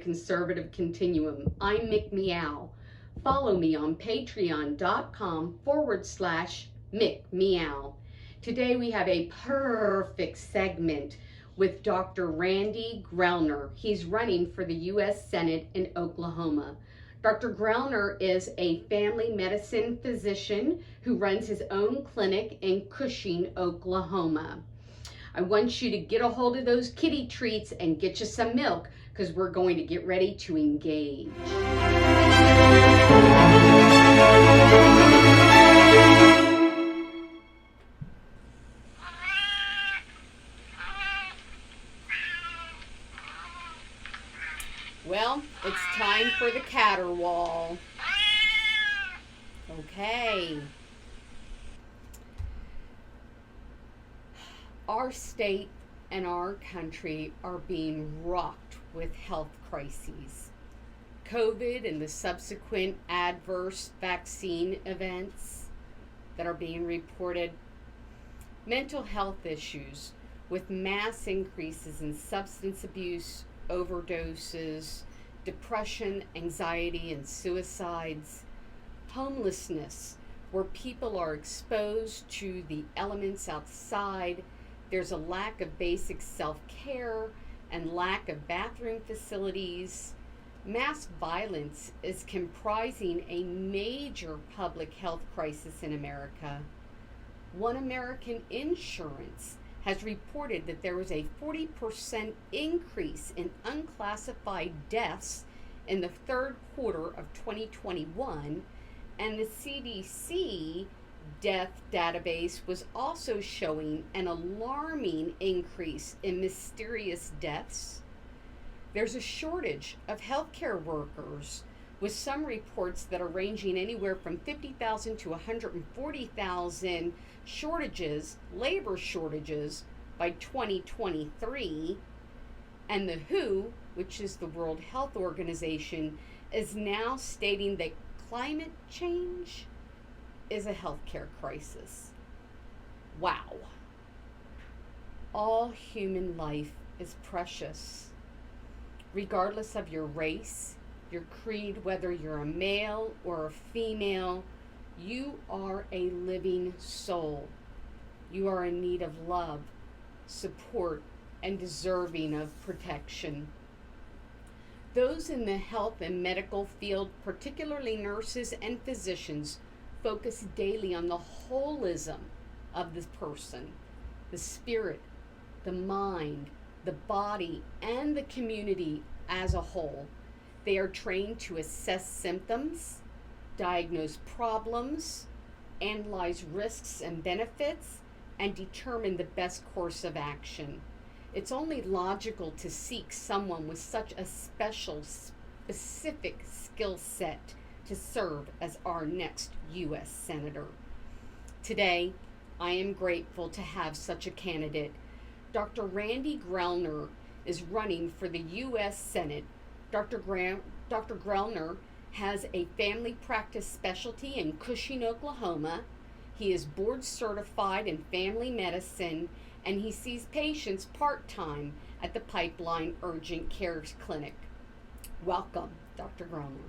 conservative continuum. I'm Mick Meow. Follow me on patreon.com/Mick Meow. Today we have a perfect segment with Dr. Randy Grellner. He's running for the U.S. Senate in Oklahoma. Dr. Grellner is a family medicine physician who runs his own clinic in Cushing, Oklahoma. I want you to get a hold of those kitty treats and get you some milk, because we're going to get ready to engage. Well, it's time for the caterwaul. Okay. Our state and our country are being rocked with health crises. COVID and the subsequent adverse vaccine events that are being reported. Mental health issues with mass increases in substance abuse, overdoses, depression, anxiety, and suicides. Homelessness, where people are exposed to the elements outside. There's a lack of basic self-care and lack of bathroom facilities. Mass violence is comprising a major public health crisis in America. One American Insurance has reported that there was a 40% increase in unclassified deaths in the third quarter of 2021, and the CDC death database was also showing an alarming increase in mysterious deaths. There's a shortage of healthcare workers, with some reports that are ranging anywhere from 50,000 to 140,000 labor shortages by 2023. And the WHO, which is the World Health Organization, is now stating that climate change is a healthcare crisis. Wow. All human life is precious. Regardless of your race, your creed, whether you're a male or a female, you are a living soul. You are in need of love, support, and deserving of protection. Those in the health and medical field, particularly nurses and physicians, focus daily on the holism of the person, the spirit, the mind, the body, and the community as a whole. They are trained to assess symptoms, diagnose problems, analyze risks and benefits, and determine the best course of action. It's only logical to seek someone with such a specific skill set to serve as our next U.S. Senator. Today, I am grateful to have such a candidate. Dr. Randy Grellner is running for the U.S. Senate. Dr. Grellner has a family practice specialty in Cushing, Oklahoma. He is board certified in family medicine, and he sees patients part-time at the Pipeline Urgent Care Clinic. Welcome, Dr. Grellner.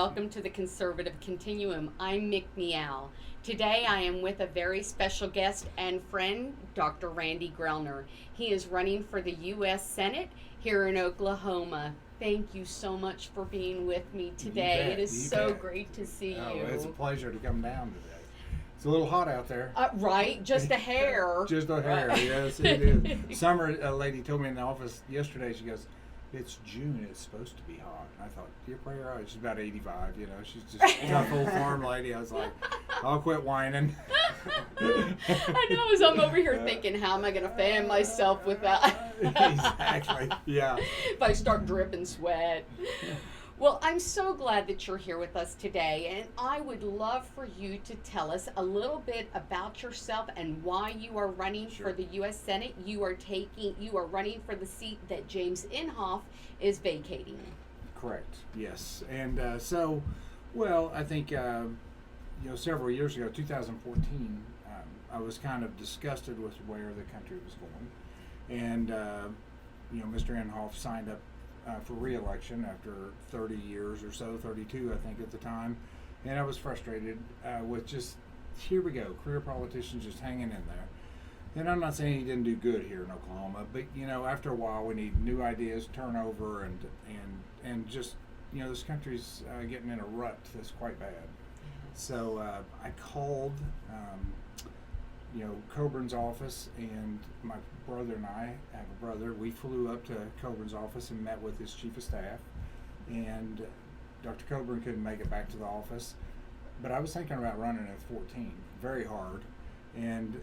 welcome to the Conservative Continuum. I'm Mick Meow. Today I am with a very special guest and friend, Dr. Randy Grellner. He is running for the U.S. Senate here in Oklahoma. Thank you so much for being with me today. It is so great to see you. It's a pleasure to come down today. It's a little hot out there. Right, just a hair. Just a hair, yes, it is. Summer, a lady told me in the office yesterday, she goes, it's June, it's supposed to be hot. And I thought, you're probably right. She's about 85, you know. She's just a tough old farm lady. I was like, I'll quit whining. I know, as I'm over here thinking, how am I going to fan myself with that? Exactly, yeah. If I start dripping sweat. Well, I'm so glad that you're here with us today, and I would love for you to tell us a little bit about yourself and why you are running for the U.S. Senate. You are running for the seat that James Inhofe is vacating. Correct. Yes, and I think several years ago, 2014, I was kind of disgusted with where the country was going, and Mr. Inhofe signed up for re-election after 30 years or so, 32 I think at the time, and I was frustrated with just, here we go, career politicians just hanging in there. And I'm not saying he didn't do good here in Oklahoma, but after a while we need new ideas, turnover, and just this country's getting in a rut that's quite bad. So I called Coburn's office, and my brother and I have a brother. We flew up to Coburn's office and met with his chief of staff, and Dr. Coburn couldn't make it back to the office, but I was thinking about running at 14, very hard, and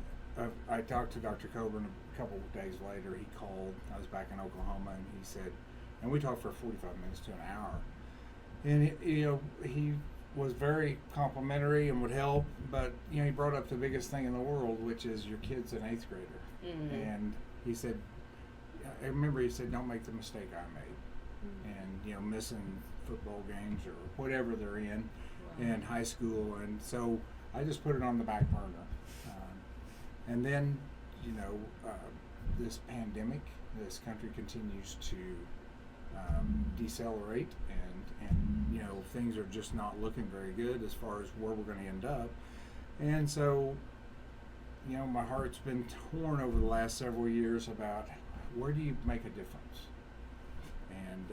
I talked to Dr. Coburn a couple of days later. He called. I was back in Oklahoma, and he said, and we talked for 45 minutes to an hour, and he was very complimentary and would help, but he brought up the biggest thing in the world, which is your kid's an 8th grader. Mm-hmm. And he said, I remember he said, don't make the mistake I made. Mm-hmm. And missing football games or whatever they're in high school. And so I just put it on the back burner. And then this pandemic, this country continues to decelerate, and things are just not looking very good as far as where we're going to end up. And so my heart's been torn over the last several years about where do you make a difference. And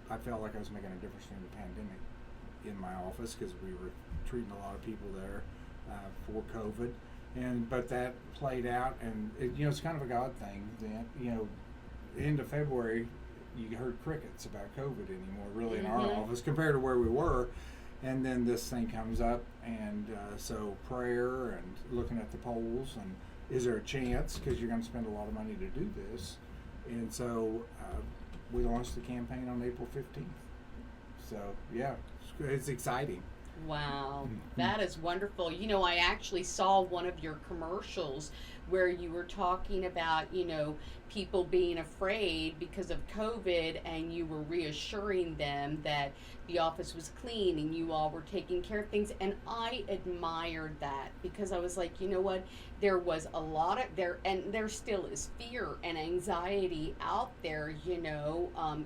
I felt like I was making a difference during the pandemic in my office, because we were treating a lot of people there for COVID, but that played out, and it's kind of a God thing. Then end of February, you heard crickets about COVID anymore, really, in our office compared to where we were. And then this thing comes up, and so prayer and looking at the polls, and is there a chance, because you're going to spend a lot of money to do this. And so we launched the campaign on April 15th. So yeah, it's exciting. Wow, that is wonderful. I actually saw one of your commercials where you were talking about, people being afraid because of COVID, and you were reassuring them that the office was clean and you all were taking care of things. And I admired that, because I was like, what? There was a lot of and there still is fear and anxiety out there,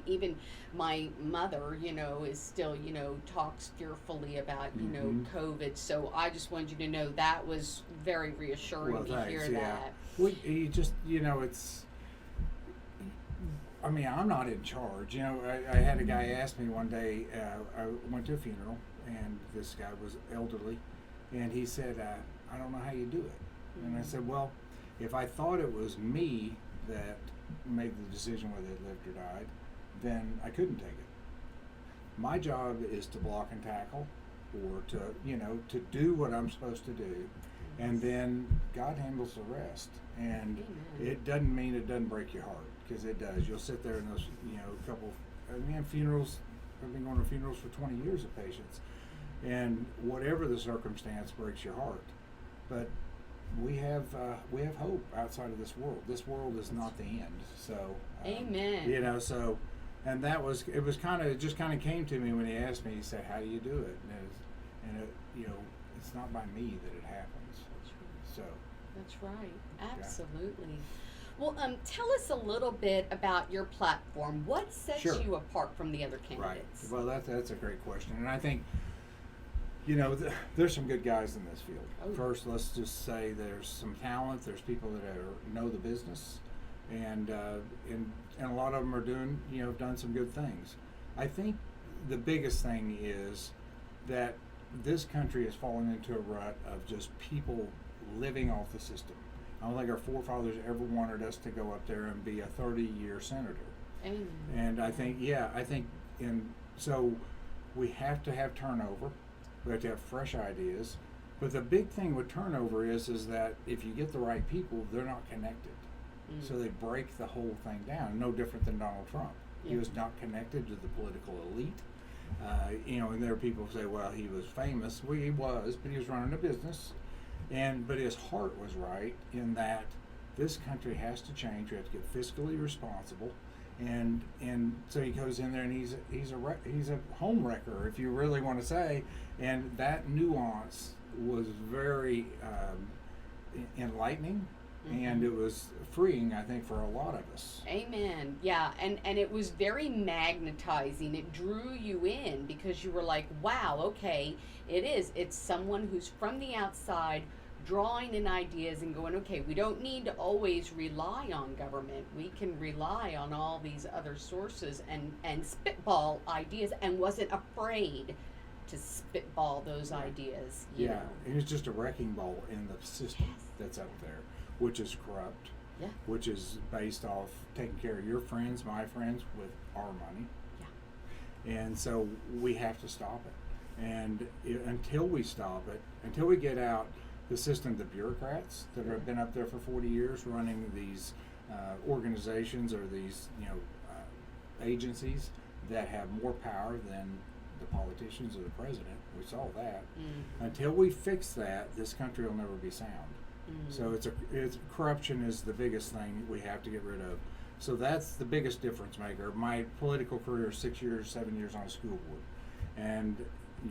even my mother, is still, talks fearfully about, COVID. So I just wanted you to know that was very reassuring to hear that. Well, you just, it's, I'm not in charge. I had a guy ask me one day, I went to a funeral, and this guy was elderly, and he said, I don't know how you do it. Mm-hmm. And I said, well, if I thought it was me that made the decision whether they lived or died, then I couldn't take it. My job is to block and tackle, or to do what I'm supposed to do. And then God handles the rest. And it doesn't mean it doesn't break your heart, because it does. You'll sit there in those, funerals. I've been going to funerals for 20 years of patients. And whatever the circumstance breaks your heart. But we have hope outside of this world. This world is not the end. So, amen. And it just kind of came to me when he asked me. He said, how do you do it? It's not by me that it happens. So that's right. Absolutely. Well, tell us a little bit about your platform. What sets Sure. you apart from the other Right. candidates? Well, that's a great question, and I think there's some good guys in this field. Oh. First, let's just say there's some talent. There's people that know the business, and a lot of them are doing done some good things. I think the biggest thing is that this country has fallen into a rut of just people living off the system. I don't think our forefathers ever wanted us to go up there and be a 30-year senator. Amen. And so we have to have turnover. We have to have fresh ideas. But the big thing with turnover is that if you get the right people, they're not connected. So they break the whole thing down. No different than Donald Trump. He was not connected to the political elite. And there are people who say, well, he was famous. Well, he was, but he was running a business. But his heart was right in that this country has to change. We have to get fiscally responsible. And so he goes in there and he's a home wrecker, if you really want to say. And that nuance was very enlightening. And it was freeing, I think, for a lot of us. Amen. Yeah, and it was very magnetizing. It drew you in because you were like, wow, okay, it is. It's someone who's from the outside drawing in ideas and going, okay, we don't need to always rely on government. We can rely on all these other sources and spitball ideas, and wasn't afraid to spitball those ideas. You know. And it's just a wrecking ball in the system that's out there, which is corrupt, which is based off taking care of your friends, my friends, with our money. And so we have to stop it. And until we stop it, until we get out the system, the bureaucrats that have been up there for 40 years running these organizations or these agencies that have more power than the politicians or the president. We saw that. Until we fix that, this country will never be sound. So it's corruption is the biggest thing we have to get rid of. So that's the biggest difference maker. My political career is 6 years, 7 years on a school board, and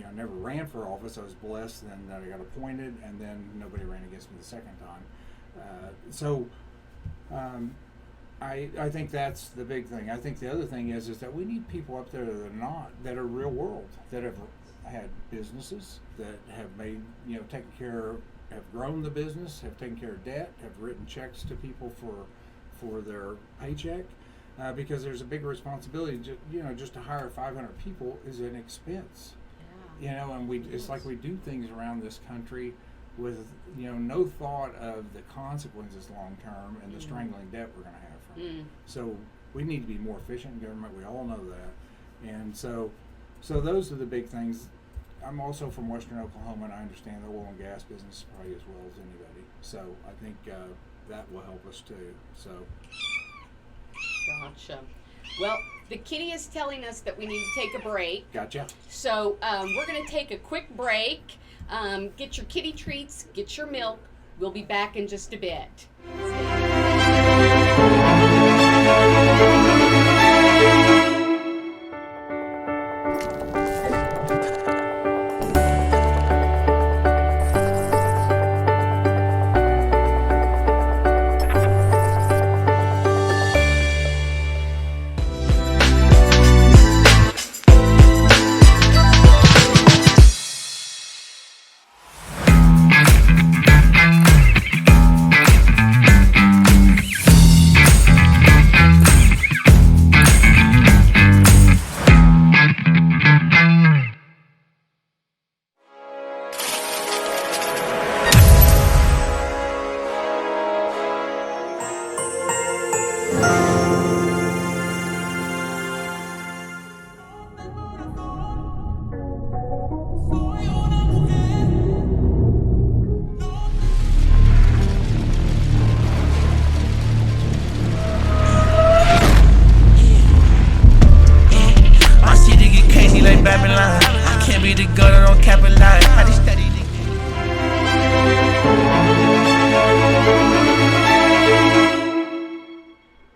I never ran for office. I was blessed, and then I got appointed, and then nobody ran against me the second time. I think that's the big thing. I think the other thing is that we need people up there that are real world, that have had businesses, that have made taken care of, have grown the business, have taken care of debt, have written checks to people for their paycheck, because there's a big responsibility. Just to hire 500 people is an expense. And it's like we do things around this country with no thought of the consequences long term and the strangling debt we're going to have from it. So we need to be more efficient in government. We all know that, and so those are the big things. I'm also from Western Oklahoma, and I understand the oil and gas business probably as well as anybody. So I think that will help us too. So. Gotcha. Well, the kitty is telling us that we need to take a break. Gotcha. So we're going to take a quick break. Get your kitty treats, get your milk. We'll be back in just a bit.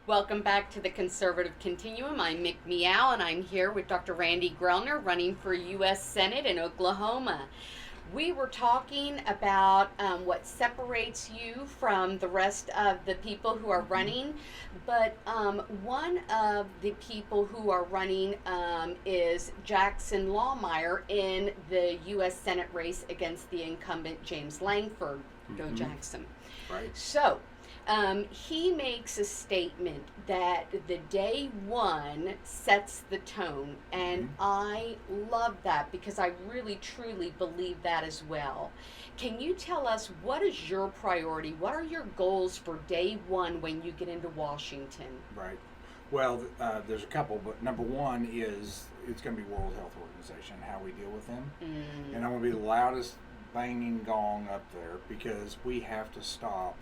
Welcome back to the Conservative Continuum. I'm Mick Meow, and I'm here with Dr. Randy Grellner, running for U.S. Senate in Oklahoma. We were talking about what separates you from the rest of the people who are running, but one of the people who are running is Jackson Lawmeyer in the U.S. Senate race against the incumbent James Langford. Go Jackson. Right. So, he makes a statement that the day one sets the tone, and I love that because I really truly believe that as well. Can you tell us what is your priority? What are your goals for day one when you get into Washington? Right. Well, there's a couple, but number one is it's going to be World Health Organization, how we deal with them. And I'm going to be the loudest banging gong up there because we have to stop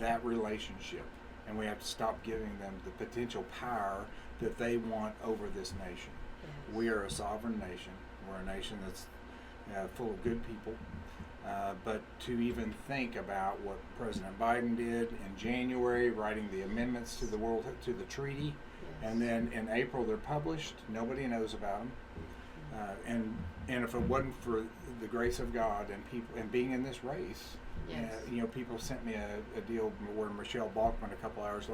that relationship, and we have to stop giving them the potential power that they want over this nation. Yes. We are a sovereign nation. We're a nation that's full of good people. But to even think about what President Biden did in January, writing the amendments to the treaty, and then in April they're published. Nobody knows about them. And if it wasn't for the grace of God and people and being in this race, people sent me a deal where Michelle Bachmann a couple hours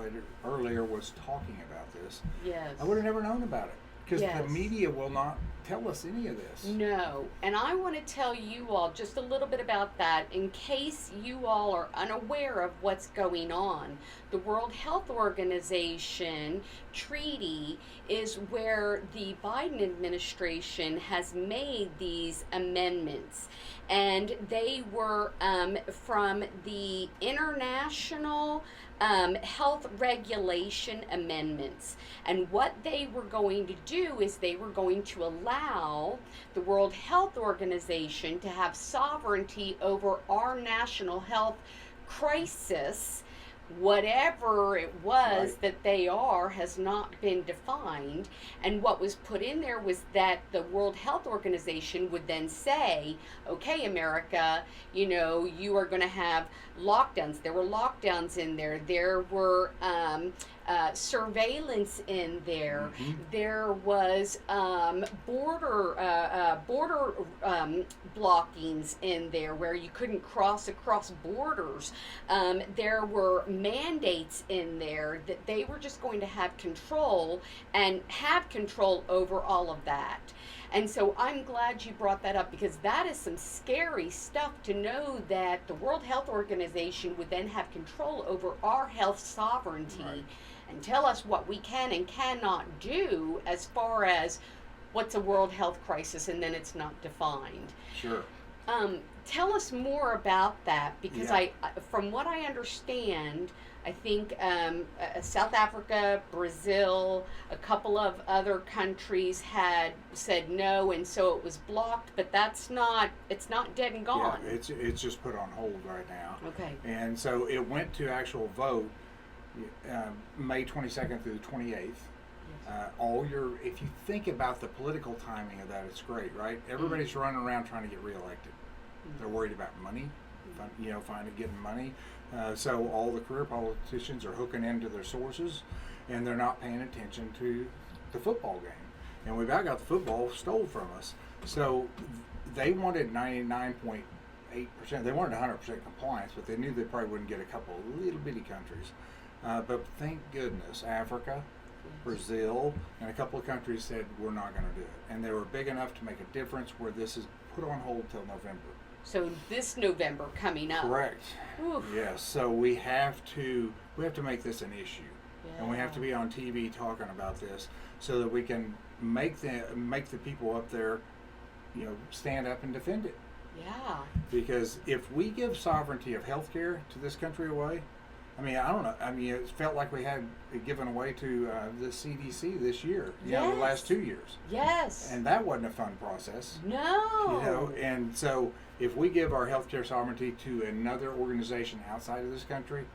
earlier was talking about this. Yes. I would have never known about it because the media will not tell us any of this. No, and I want to tell you all just a little bit about that in case you all are unaware of what's going on. The World Health Organization treaty is where the Biden administration has made these amendments, and they were from the international health regulation amendments. And what they were going to do is they were going to allow the World Health Organization to have sovereignty over our national health crisis. Whatever it was that they are has not been defined. And what was put in there was that the World Health Organization would then say, okay, America, you are going to have lockdowns. There were lockdowns in there. There were surveillance in there. There was border blockings in there where you couldn't cross across borders. There were mandates in there that they were just going to have control over all of that. And so I'm glad you brought that up because that is some scary stuff to know that the World Health Organization would then have control over our health sovereignty and tell us what we can and cannot do as far as what's a world health crisis, and then it's not defined. Sure. Tell us more about that because from what I understand, I think South Africa, Brazil, a couple of other countries had said no, and so it was blocked. But it's not dead and gone. Yeah, it's just put on hold right now. Okay. And so it went to actual vote May 22nd through the 28th. If you think about the political timing of that, it's great, right? Everybody's running around trying to get reelected. They're worried about money, getting money. So all the career politicians are hooking into their sources, and they're not paying attention to the football game. And we about got the football stole from us. So they wanted 99.8%. They wanted 100% compliance, but they knew they probably wouldn't get a couple of little bitty countries. But thank goodness, Africa, Brazil, and a couple of countries said we're not going to do it. And they were big enough to make a difference where this is put on hold till November. So this November coming up. Correct. Oof. Yes. So we have to make this an issue, and we have to be on TV talking about this so that we can make the people up there, stand up and defend it. Yeah. Because if we give sovereignty of healthcare to this country away, I don't know. It felt like we had it given away to the CDC this year. The last 2 years. Yes. And that wasn't a fun process. No. And so if we give our healthcare sovereignty to another organization outside of this country,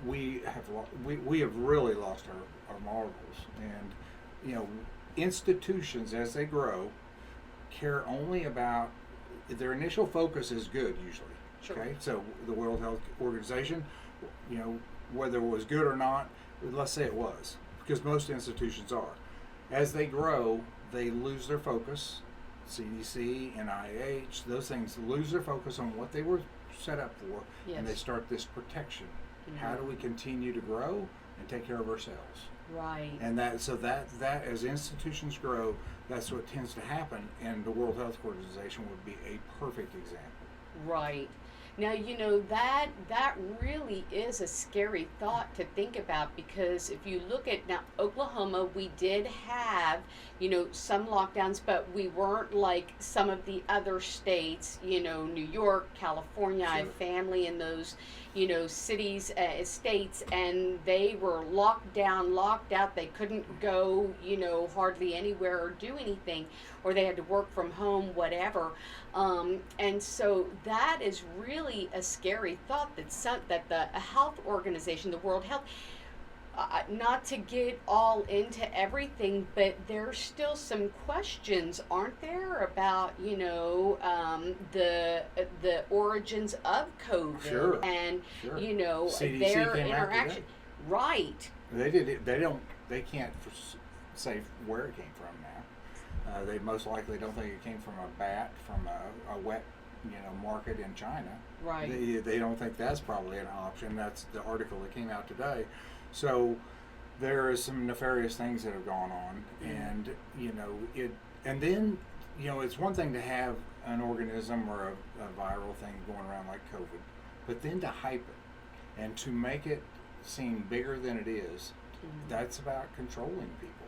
we have really lost our marbles. And institutions as they grow care only about their initial focus is good usually. Sure. Okay, so the World Health Organization, whether it was good or not, let's say it was, because most institutions are. As they grow, they lose their focus, CDC, NIH, those things lose their focus on what they were set up for, Yes. and they start this protection. Mhm. How do we continue to grow and take care of ourselves? Right. And that as institutions grow, that's what tends to happen, and the World Health Organization would be a perfect example. Right. Now, that really is a scary thought to think about, because if you look at now Oklahoma, we did have, some lockdowns, but we weren't like some of the other states, New York, California. I have Sure. family in those, cities, states, and they were locked down, locked out. They couldn't go, hardly anywhere or do anything, or they had to work from home, whatever. And so that is really a scary thought that the health organization, the World Health, not to get all into everything, but there's still some questions, aren't there, about the origins of COVID Sure. and Sure. their CDC came after interaction. Right. They can't say where it came from now. They most likely don't think it came from a bat from a wet market in China. Right. They don't think that's probably an option. That's the article that came out today. So there is some nefarious things that have gone on, and and then it's one thing to have an organism or a viral thing going around like COVID, but then to hype it and to make it seem bigger than it is, that's about controlling people.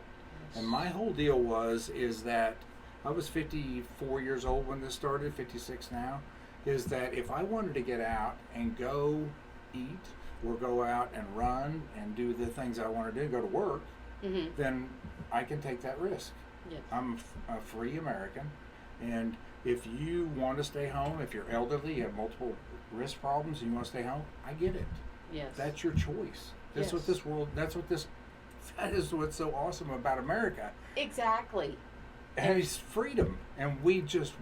And my whole deal is that I was 54 years old when this started, 56 now, is that if I wanted to get out and go eat or go out and run and do the things I want to do, go to work, then I can take that risk. Yes. I'm a free American, and if you want to stay home, if you're elderly, you have multiple risk problems, and you want to stay home, I get it. Yes. That's your choice. That's what Yes. that is what's so awesome about America. Exactly. And it's freedom, and we just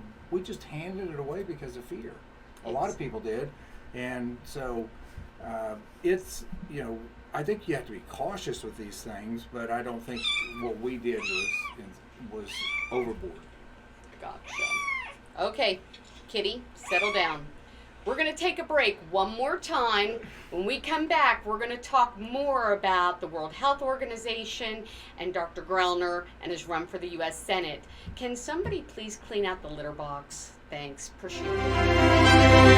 handed it away because of fear. A lot of people did, and so it's I think you have to be cautious with these things, but I don't think what we did was overboard. Gotcha. Okay, Kitty, settle down. We're going to take a break one more time. When we come back, we're going to talk more about the World Health Organization and Dr. Grellner and his run for the U.S. Senate. Can somebody please clean out the litter box? Thanks. Appreciate it.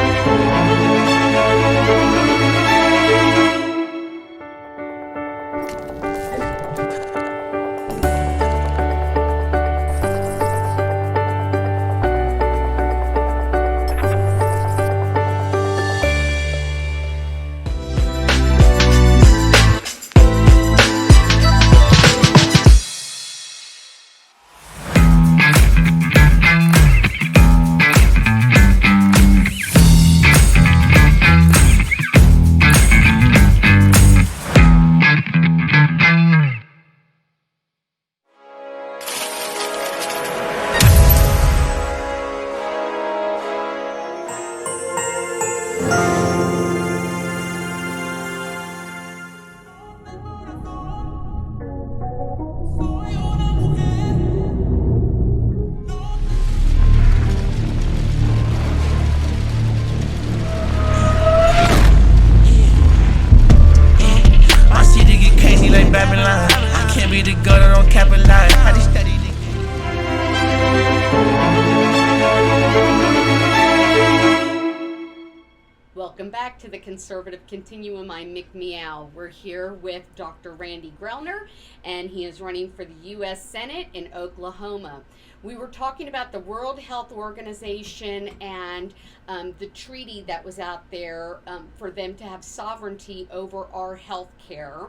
Welcome back to the Conservative Continuum. I'm Mick Meow. We're here with Dr. Randy Grellner, and he is running for the U.S. Senate in Oklahoma. We were talking about the World Health Organization and the treaty that was out there for them to have sovereignty over our health care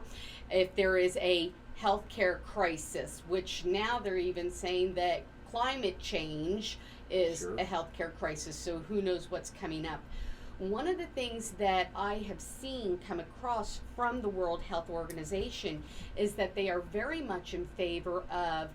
if there is a health care crisis, which now they're even saying that climate change is Sure. a health care crisis, so who knows what's coming up. One of the things that I have seen come across from the World Health Organization is that they are very much in favor of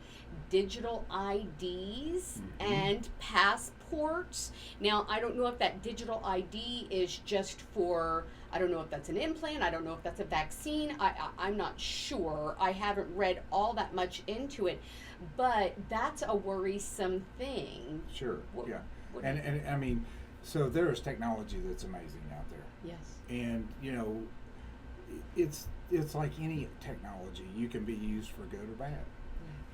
digital IDs and passports. Now, I don't know if that digital ID is just for, I don't know if that's an implant, I don't know if that's a vaccine, I'm not sure. I haven't read all that much into it, but that's a worrisome thing. Sure. What- Yeah. what- And I mean, so there is technology that's amazing out there. Yes. And it's like any technology, you can be used for good or bad.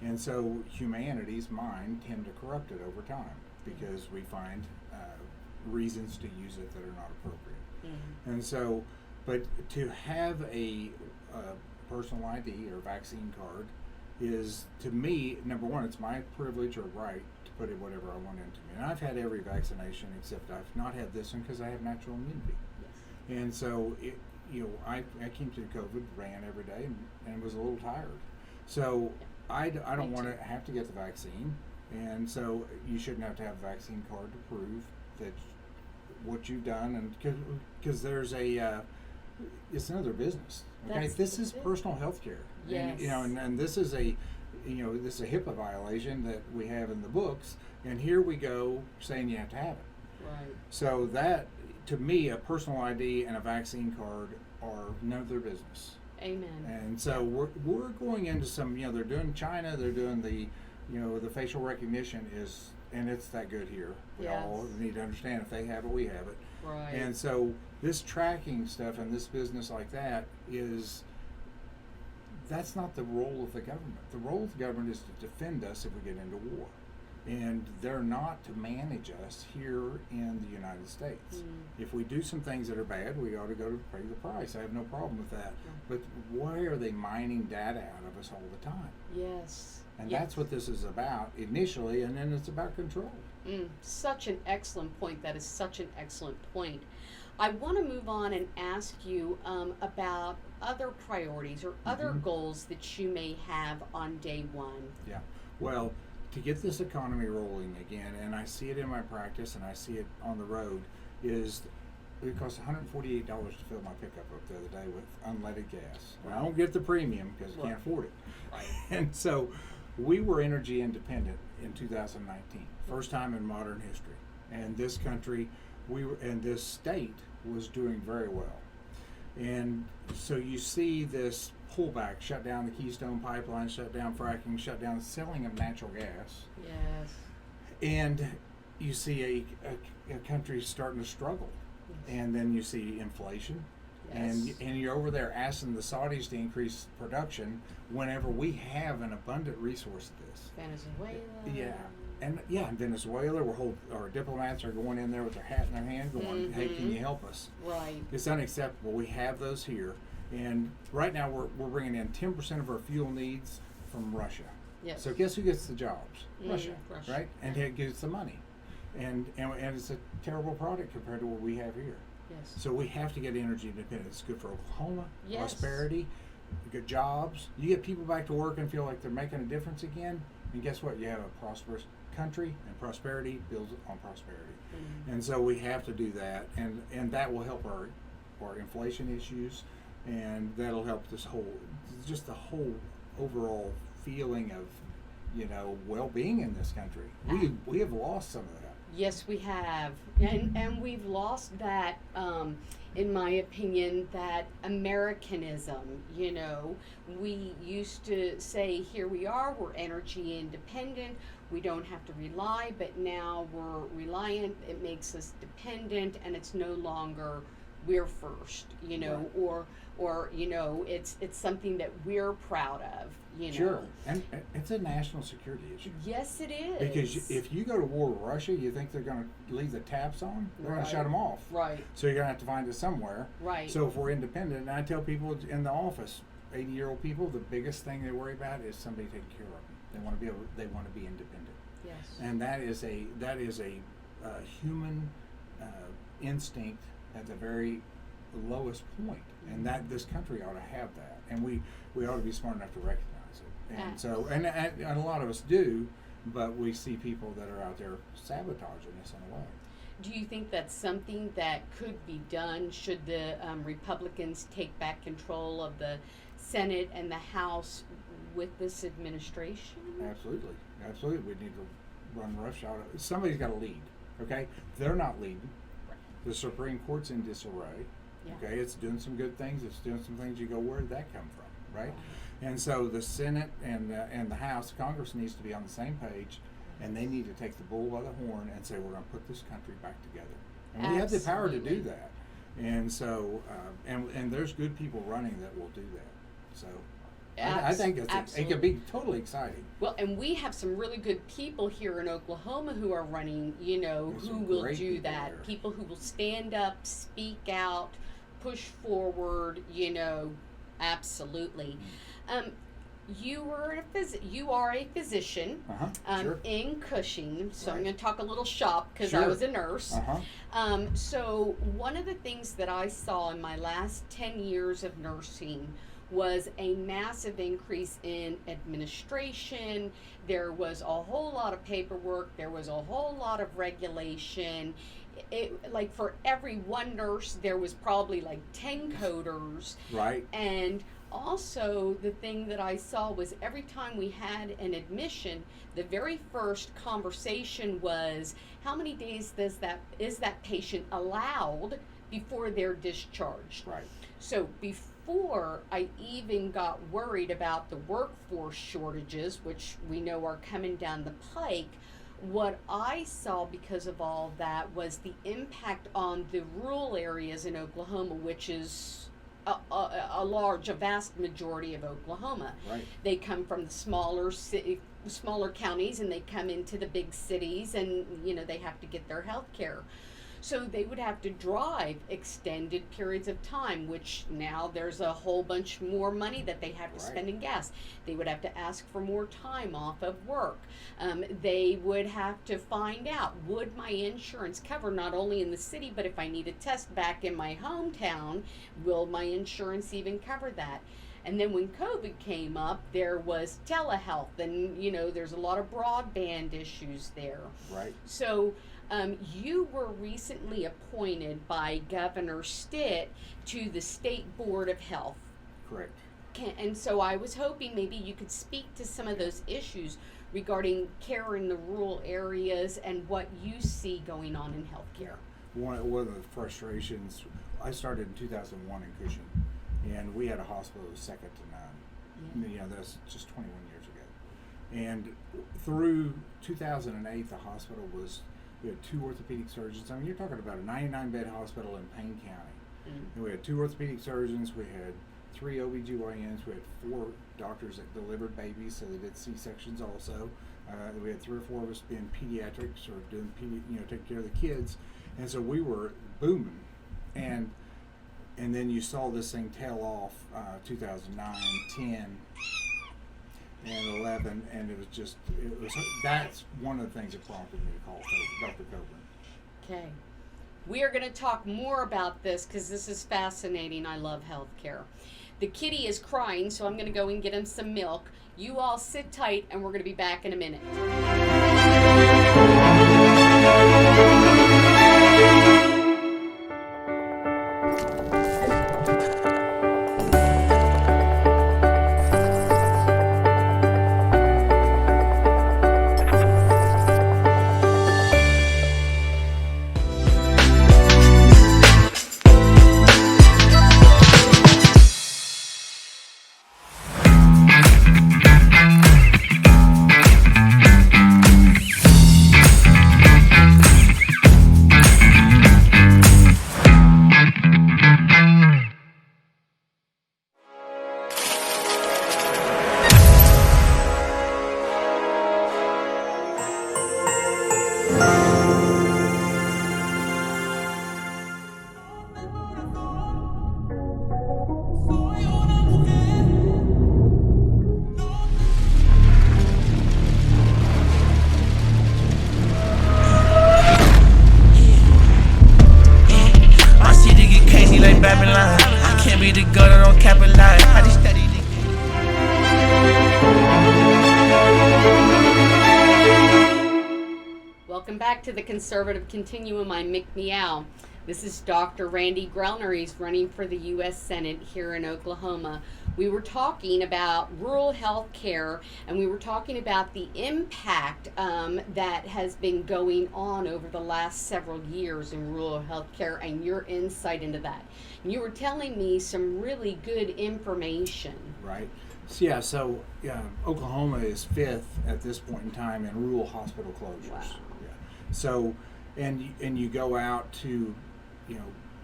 And so humanity's mind tend to corrupt it over time because we find reasons to use it that are not appropriate. And so, but to have a personal ID or vaccine card is, to me, number one, it's my privilege or right to put it whatever I want into me. And I've had every vaccination except I've not had this one because I have natural immunity. Yes. And so, I came through COVID, ran every day, and was a little tired. So I don't want to have to get the vaccine. And so you shouldn't have to have a vaccine card to prove that what you've done. And because there's it's another business. Okay, That's this is it. personal health care. Yes. And this is a HIPAA violation that we have in the books. And here we go saying you have to have it. Right. So that, to me, a personal ID and a vaccine card are none of their business. Amen. And so we're going into some, they're doing China, they're doing the facial recognition and it's that good here. We all Yes. need to understand if they have it, we have it. Right. And so this tracking stuff and this business like that's not the role of the government. The role of the government is to defend us if we get into war. And they're not to manage us here in the United States. If we do some things that are bad, we ought to go to pay the price. I have no problem with that. But why are they mining data out of us all the time? Yes. And Yes. that's what this is about initially, and then it's about control. Such an excellent point. That is such an excellent point. I want to move on and ask you about other priorities or other goals that you may have on day one. Yeah. Well, to get this economy rolling again, and I see it in my practice and I see it on the road, is it costs $148 to fill my pickup up the other day with unleaded gas. And I don't get the premium because I can't afford it. Right. And so we were energy independent in 2019, first time in modern history. And this country, and this state was doing very well. And so you see this pullback, shut down the Keystone Pipeline, shut down fracking, shut down the selling of natural gas. Yes. And you see a country starting to struggle. Yes. And then you see inflation. Yes. And you're over there asking the Saudis to increase production whenever we have an abundant resource of this. Venezuela. Yeah. And in Venezuela, our diplomats are going in there with their hat in their hand going, hey, can you help us? Right. It's unacceptable. We have those here. And right now we're bringing in 10% of our fuel needs from Russia. Yes. So guess who gets the jobs? Russia, Russia. right? And who gets the money? And it's a terrible product compared to what we have here. Yes. So we have to get energy independent. It's good for Oklahoma, Yes. prosperity, good jobs. You get people back to work and feel like they're making a difference again. And guess what? You have a prosperous country, and prosperity builds on prosperity. And so we have to do that, and that will help our inflation issues, and that'll help the whole overall feeling of well-being in this country. We have lost some of that. Yes, we have, and we've lost that. In my opinion, that Americanism. We used to say, here we are, we're energy independent, we don't have to rely, but now we're reliant, it makes us dependent, and it's no longer we're first, Right. or it's something that we're proud of, Sure, and it's a national security issue. Yes, it is. Because if you go to war with Russia, you think they're going to leave the taps on? They're going Right. to shut them off. Right. So you're going to have to find it somewhere. Right. So if we're independent, and I tell people in the office, 80-year-old people, the biggest thing they worry about is somebody taking care of them. They want to be independent. Yes. And that is a human instinct at the very lowest point, and that this country ought to have that, and we ought to be smart enough to recognize it. And so, and a lot of us do, but we see people that are out there sabotaging us in a way. Do you think that's something that could be done should the Republicans take back control of the Senate and the House with this administration? Absolutely. Absolutely. We need to run roughshod. Somebody's got to lead. Okay? They're not leading. The Supreme Court's in disarray. Yeah. Okay? It's doing some good things. It's doing some things you go, where did that come from? Right? And so the Senate and the House, Congress needs to be on the same page, and they need to take the bull by the horn and say, we're going to put this country back together. And we have the power to do that. And so, and there's good people running that will do that. So I think it could be totally exciting. Well, and we have some really good people here in Oklahoma who are running, you know, There's who some will great do people that. there. People who will stand up, speak out, push forward, you know, absolutely. You are a physician Sure. in Cushing, so I'm Right. going to talk a little shop because I Sure. was a nurse. So one of the things that I saw in my last 10 years of nursing was a massive increase in administration. There was a whole lot of paperwork. There was a whole lot of regulation. Like for every one nurse, there was probably like 10 coders. Right. And also, the thing that I saw was every time we had an admission, the very first conversation was, how many days is that patient allowed before they're discharged? Right. So before I even got worried about the workforce shortages, which we know are coming down the pike, what I saw because of all that was the impact on the rural areas in Oklahoma, which is a vast majority of Oklahoma. Right. They come from the smaller counties, and they come into the big cities, and you know they have to get their health care. So they would have to drive extended periods of time, which now there's a whole bunch more money that they have to spend in gas. They would have to ask for more time off of work. They would have to find out, would my insurance cover not only in the city, but if I need a test back in my hometown, will my insurance even cover that? And then when COVID came up, there was telehealth, and you know, there's a lot of broadband issues there. Right. So you were recently appointed by Governor Stitt to the State Board of Health. Correct. And so I was hoping maybe you could speak to some of those issues regarding care in the rural areas and what you see going on in healthcare. One of the frustrations, I started in 2001 in Cushing, and we had a hospital that was second to none. Yeah. You know, that's just 21 years ago. And through 2008, the hospital we had 2 orthopedic surgeons. I mean, you're talking about a 99-bed hospital in Payne County. And we had 2 orthopedic surgeons. We had 3 OBGYNs. We had 4 doctors that delivered babies, so they did C-sections also. We had 3 or 4 of us being pediatrics or doing taking care of the kids. And so we were booming. And then you saw this thing tail off 2009, 10, and 11, and that's one of the things that prompted me to call Dr. Coburn. Okay. We are going to talk more about this because this is fascinating. I love healthcare. The kitty is crying, so I'm going to go and get him some milk. You all sit tight, and we're going to be back in a minute. Welcome back to the Conservative Continuum. I'm Mick Meow. This is Dr. Randy Grellner. He's running for the U.S. Senate here in Oklahoma. We were talking about rural health care, and we were talking about the impact that has been going on over the last several years in rural health care and your insight into that. And you were telling me some really good information. Right. So Oklahoma is fifth at this point in time in rural hospital closures. Wow. Yeah. So, and you go out to,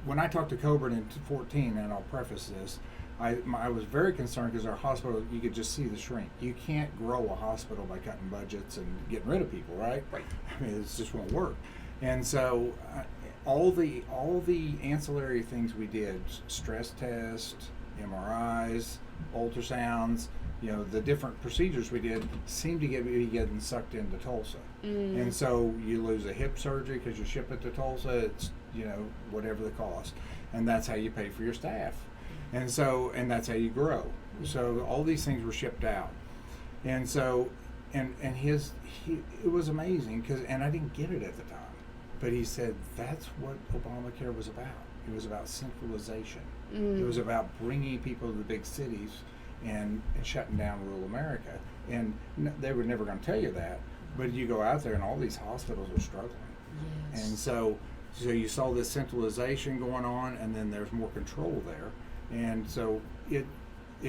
when I talked to Coburn in 2014, and I'll preface this, I was very concerned because our hospital, you could just see the shrink. You can't grow a hospital by cutting budgets and getting rid of people, right? Right. I mean, it just won't work. And so, all the ancillary things we did, stress test, MRIs, ultrasounds, the different procedures we did seemed to be getting sucked into Tulsa. And so you lose a hip surgery because you ship it to Tulsa, it's, whatever the cost. And that's how you pay for your staff. And so, and that's how you grow. So all these things were shipped out. And so, and it was amazing and I didn't get it at the time, but he said that's what Obamacare was about. It was about centralization. It was about bringing people to the big cities and shutting down rural America. And they were never going to tell you that, but you go out there and all these hospitals are struggling. Yes. And so you saw this centralization going on, and then there's more control there. And so it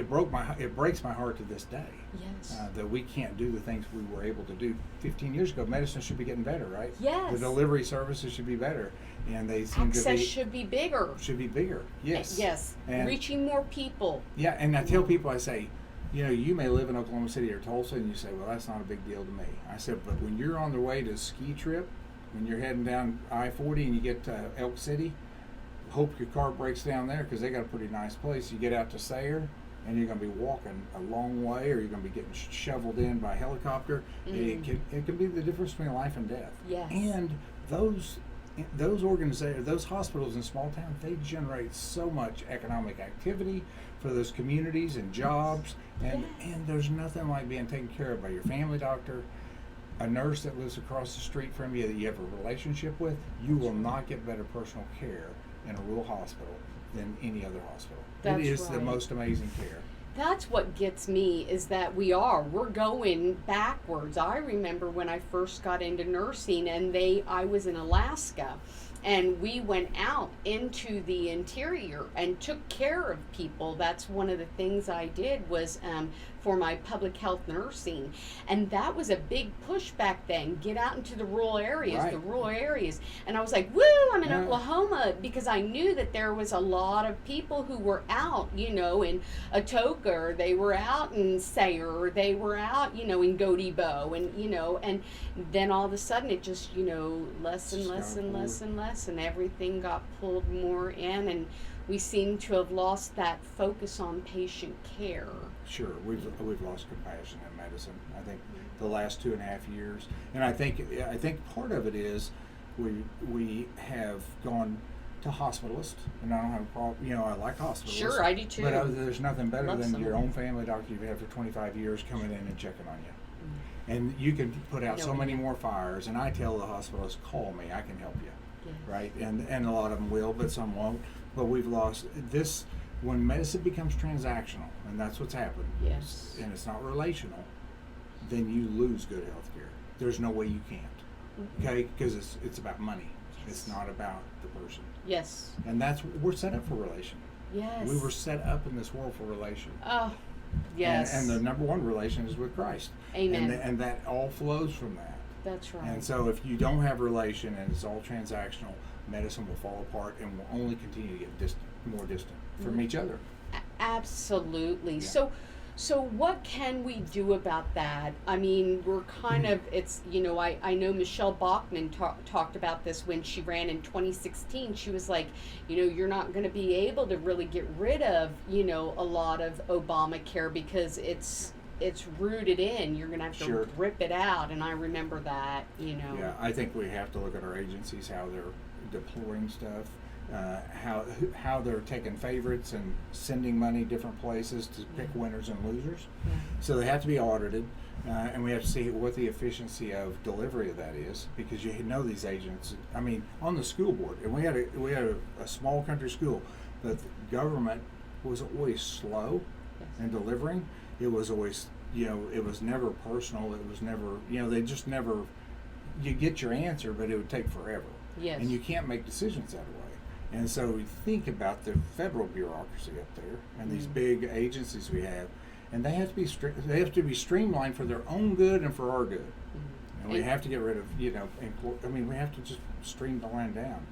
breaks my heart to this day. Yes. That we can't do the things we were able to do 15 years ago. Medicine should be getting better, right? Yes. The delivery services should be better, and they seem Access to be should be bigger. Should be bigger. Yes. Yes. And reaching more people. Yeah, and I tell people, I say, you may live in Oklahoma City or Tulsa, and you say, well, that's not a big deal to me. I said, but when you're on the way to a ski trip, when you're heading down I-40 and you get to Elk City, hope your car breaks down there because they got a pretty nice place. You get out to Sayre, and you're going to be walking a long way, or you're going to be getting shoveled in by helicopter. It can be the difference between life and death. Yes. And those organizations, those hospitals in small towns, they generate so much economic activity for those communities and jobs. And there's nothing like being taken care of by your family doctor, a nurse that lives across the street from you that you have a relationship with. You will not get better personal care in a rural hospital than any other hospital. That's it is right. the most amazing care. That's what gets me, is that we're going backwards. I remember when I first got into nursing, and I was in Alaska, and we went out into the interior and took care of people. That's one of the things I did was for my public health nursing, and that was a big push back then. Get out into the rural areas, Right. And I was like, woo, I'm in Oklahoma, because I knew that there was a lot of people who were out, in Atoka, or they were out in Sayre, or they were out, in Goaty Bow, and then all of a sudden it just, less and less and less and less, and everything got pulled more in, and we seem to have lost that focus on patient care. Sure, we've lost compassion in medicine. I think the last 2.5 years, and I think part of it is we have gone to hospitalists, and I don't have a problem. I like hospitalists. Sure, I do too. But there's nothing better Love than someone. your own family doctor you've had for 25 years coming in and checking on you. And you can put out so many more fires. And I tell the hospitalists, call me, I can help you. Yes. Right? And a lot of them will, but some won't. But we've lost this. When medicine becomes transactional, and that's what's happened, Yes. and it's not relational, then you lose good health care. There's no way you can't, okay? Because it's about money. It's not about the person. Yes. And we're set up for relation. Yes. We were set up in this world for relation. Oh, yes. And the number one relation is with Christ. Amen. And that all flows from that. That's right. And so if you don't have relation and it's all transactional, medicine will fall apart and will only continue to get more distant from each other. Absolutely. Yeah. So what can we do about that? I mean, we're kind of, it's, I know Michelle Bachmann talked about this when she ran in 2016. She was like, you're not going to be able to really get rid of, a lot of Obamacare because it's rooted in. You're going to have to Sure. rip it out. And I remember that, Yeah, I think we have to look at our agencies, how they're deploying stuff, how they're taking favorites and sending money different places to pick winners and losers. Yeah. So they have to be audited. And we have to see what the efficiency of delivery of that is, because you know these agents. I mean, on the school board, and we had a small country school, but the government was always slow in delivering. It was always, it was never personal. It was never, they just never. You get your answer, but it would take forever. Yes. And you can't make decisions that way. And so we think about the federal bureaucracy up there and these big agencies we have, and they have to be streamlined for their own good and for our good. And we have to get rid of we have to just streamline down.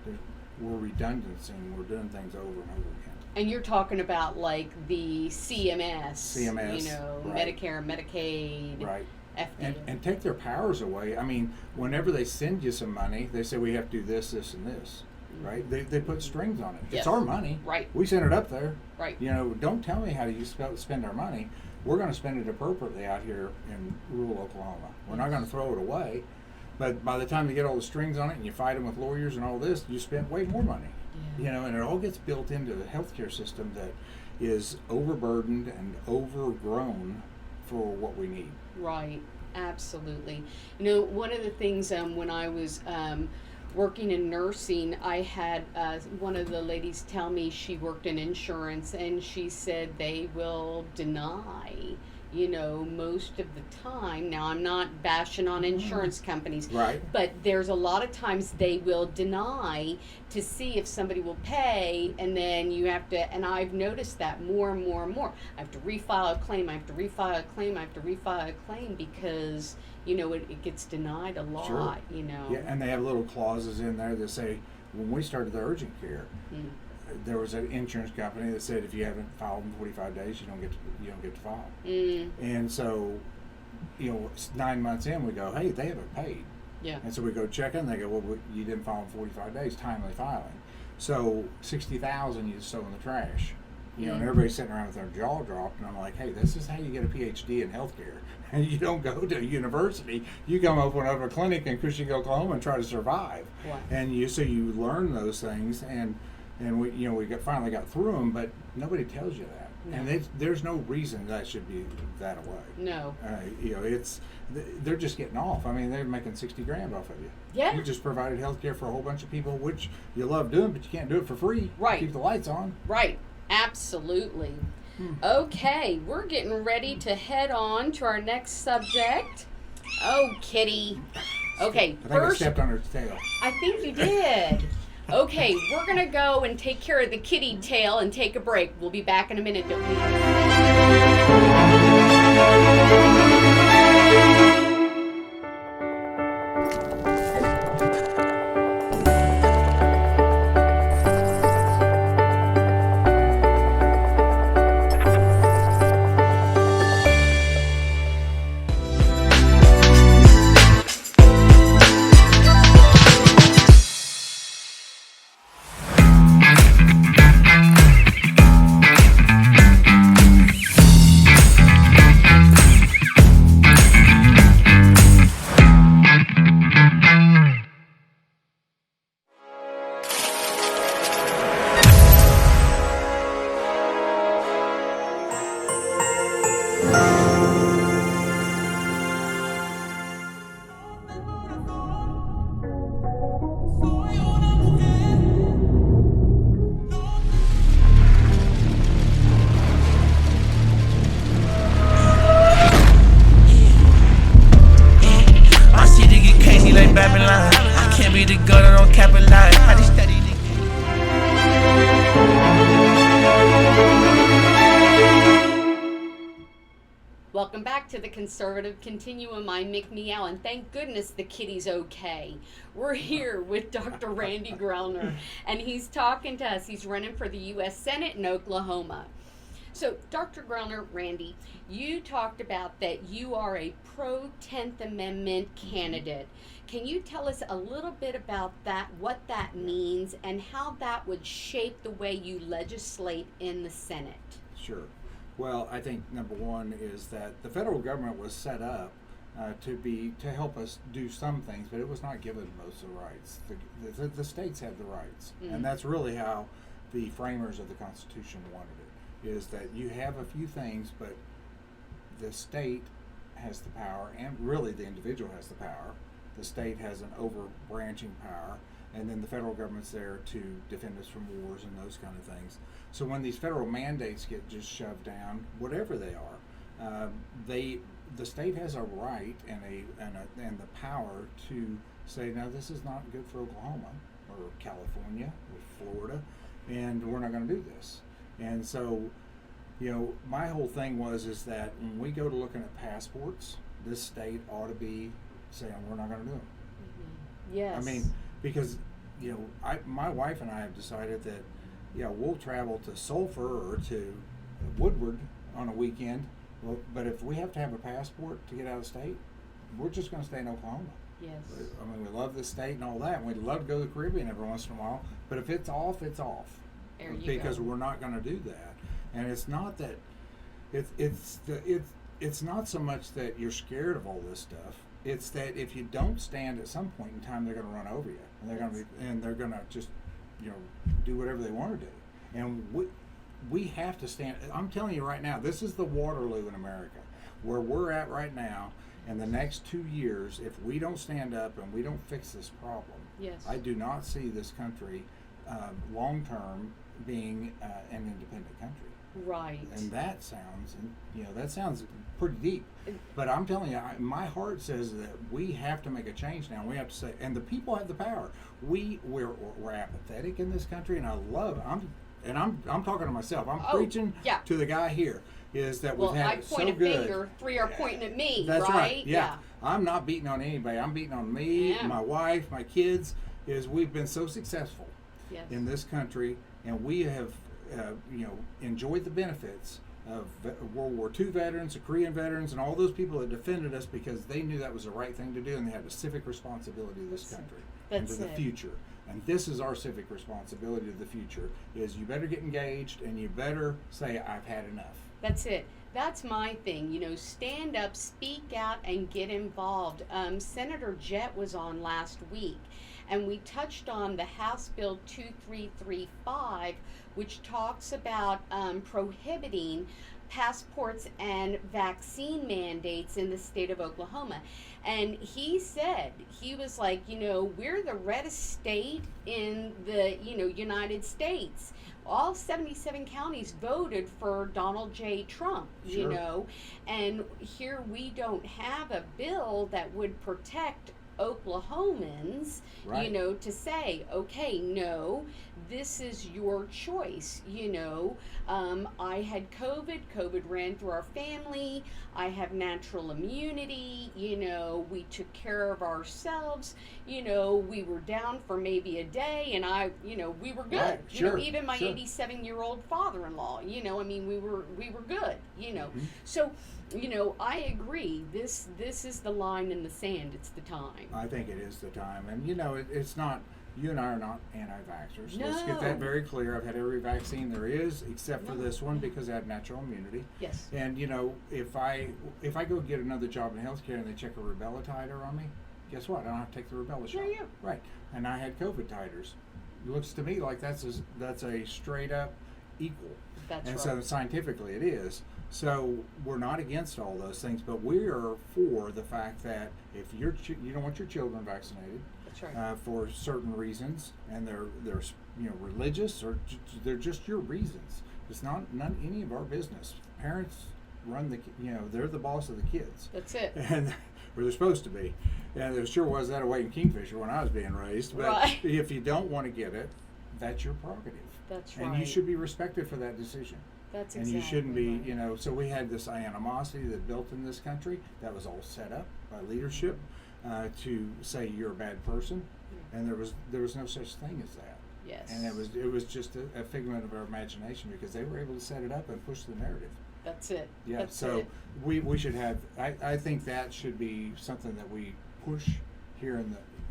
We're redundancy and we're doing things over and over again. And you're talking about like the CMS, right. Medicare, Medicaid, right. FDA. And take their powers away. I mean, whenever they send you some money, they say we have to do this, this, and this. Right? They put strings on it. Yes. It's our money. Right. We sent it up there. Right. Don't tell me how to spend our money. We're going to spend it appropriately out here in rural Oklahoma. We're not going to throw it away. But by the time you get all the strings on it and you fight them with lawyers and all this, you spend way more money. Yeah. And it all gets built into the healthcare system that is overburdened and overgrown for what we need. Right. Absolutely. One of the things when I was working in nursing, I had one of the ladies tell me she worked in insurance, and she said they will deny, most of the time. Now, I'm not bashing on insurance companies, right? But there's a lot of times they will deny to see if somebody will pay, and then you have to, and I've noticed that more and more and more. I have to refile a claim, because it gets denied a lot. Sure. Yeah, and they have little clauses in there that say, when we started the urgent care, there was an insurance company that said if you haven't filed in 45 days, you don't get to file. And so, 9 months in, we go, hey, they haven't paid. Yeah. And so we go check in. They go, well, you didn't file in 45 days, timely filing. So $60,000 you just throw in the trash. And everybody's sitting around with their jaw dropped, and I'm like, hey, this is how you get a PhD in healthcare. And you don't go to a university. You come open up a clinic in Cushing, Oklahoma, and try to survive. Wow. And you learn those things, and we finally got through them, but nobody tells you that. No. And there's no reason that should be that way. No. They're just getting off. I mean, they're making $60,000 off of you. Yeah. You just provided health care for a whole bunch of people, which you love doing, but you can't do it for free. Right. Keep the lights on. Right. Absolutely. Okay, we're getting ready to head on to our next subject. Oh, Kitty. Okay, I think I stepped on her tail. I think you did. Okay, we're going to go and take care of the kitty tail and take a break. We'll be back in a minute. Don't Welcome back to the Conservative Continuum. I'm Mick Meow, and thank goodness the kitty's okay. We're here with Dr. Randy Grellner, and he's talking to us. He's running for the U.S. Senate in Oklahoma. So, Dr. Grellner, Randy, you talked about that you are a pro-10th Amendment candidate. Can you tell us a little bit about that, what that means, and how that would shape the way you legislate in the Senate? Sure. Well, I think number one is that the federal government was set up to help us do some things, but it was not given most of the rights. The states have the rights, and that's really how the framers of the Constitution wanted it, is that you have a few things, but the state has the power, and really the individual has the power. The state has an overbranching power, and then the federal government's there to defend us from wars and those kind of things. So when these federal mandates get just shoved down, whatever they are, the state has a right and the power to say, no, this is not good for Oklahoma or California or Florida, and we're not going to do this. And so, my whole thing is that when we go to looking at passports, this state ought to be saying we're not going to do them. Mm-hmm. Yes. I mean, because my wife and I have decided that we'll travel to Sulphur or to Woodward on a weekend. Well, but if we have to have a passport to get out of state, we're just going to stay in Oklahoma. Yes. I mean, we love the state and all that, and we'd love to go to the Caribbean every once in a while. But if it's off, it's off. There you because go. We're not going to do that. And it's not that it's not so much that you're scared of all this stuff. It's that if you don't stand at some point in time, they're going to run over you, and they're going to just do whatever they want to do. And we have to stand. I'm telling you right now, this is the Waterloo in America, where we're at right now. In the next 2 years, if we don't stand up and we don't fix this problem, Yes. I do not see this country long term being an independent country. Right. And that sounds pretty deep. But I'm telling you, my heart says that we have to make a change now. We have to say, and the people have the power. We're apathetic in this country, and I'm talking to myself. I'm preaching to the guy here. Is that we've had it so good. I point a finger, three are pointing at me, That's right. Yeah. I'm not beating on anybody. I'm beating on me, Yeah. my wife, my kids. We've been so successful Yes. in this country, and we have enjoyed the benefits of World War II veterans, the Korean veterans, and all those people that defended us because they knew that was the right thing to do, and they had a civic responsibility to this country and to the future. And this is our civic responsibility to the future, is you better get engaged, and you better say, I've had enough. That's it. That's my thing. Stand up, speak out, and get involved. Senator Jett was on last week, and we touched on the House Bill 2335, which talks about prohibiting passports and vaccine mandates in the state of Oklahoma. And he said, he was like, we're the reddest state in the, United States. All 77 counties voted for Donald J. Trump, Sure. And here we don't have a bill that would protect Oklahomans, Right. To say, okay, no, this is your choice. I had COVID ran through our family, I have natural immunity, we took care of ourselves, we were down for maybe a day, and we were good. Right. Sure. Even my Sure. 87-year-old father-in-law, we were good, Mm-hmm. So, I agree. This is the line in the sand. It's the time. I think it is the time. And, it's not, you and I are not anti-vaxxers. Let's get No. that very clear. I've had every vaccine there is, except for this one, because I have natural immunity. Yes. And, if I go get another job in healthcare and they check a rubella titer on me, guess what? I don't have to take the rubella shot. Yeah. Right. And I had COVID titers. It looks to me like that's a straight up equal. That's And right. so scientifically it is. So we're not against all those things, but we are for the fact that if you don't want your children vaccinated That's right. for certain reasons, and they're religious, or they're just your reasons. It's not any of our business. Parents run they're the boss of the kids. That's it. And or they're supposed to be. And there sure was that way in Kingfisher when I was being raised. But Right. if you don't want to get it, that's your prerogative. That's And right. you should be respected for that decision. That's And exactly you shouldn't be, right. so we had this animosity that built in this country that was all set up by leadership to say you're a bad person, and there was no such thing as that. Yes. And it was just a figment of our imagination because they were able to set it up and push the narrative. That's it. Yeah, That's so it. we should have. I think that should be something that we push here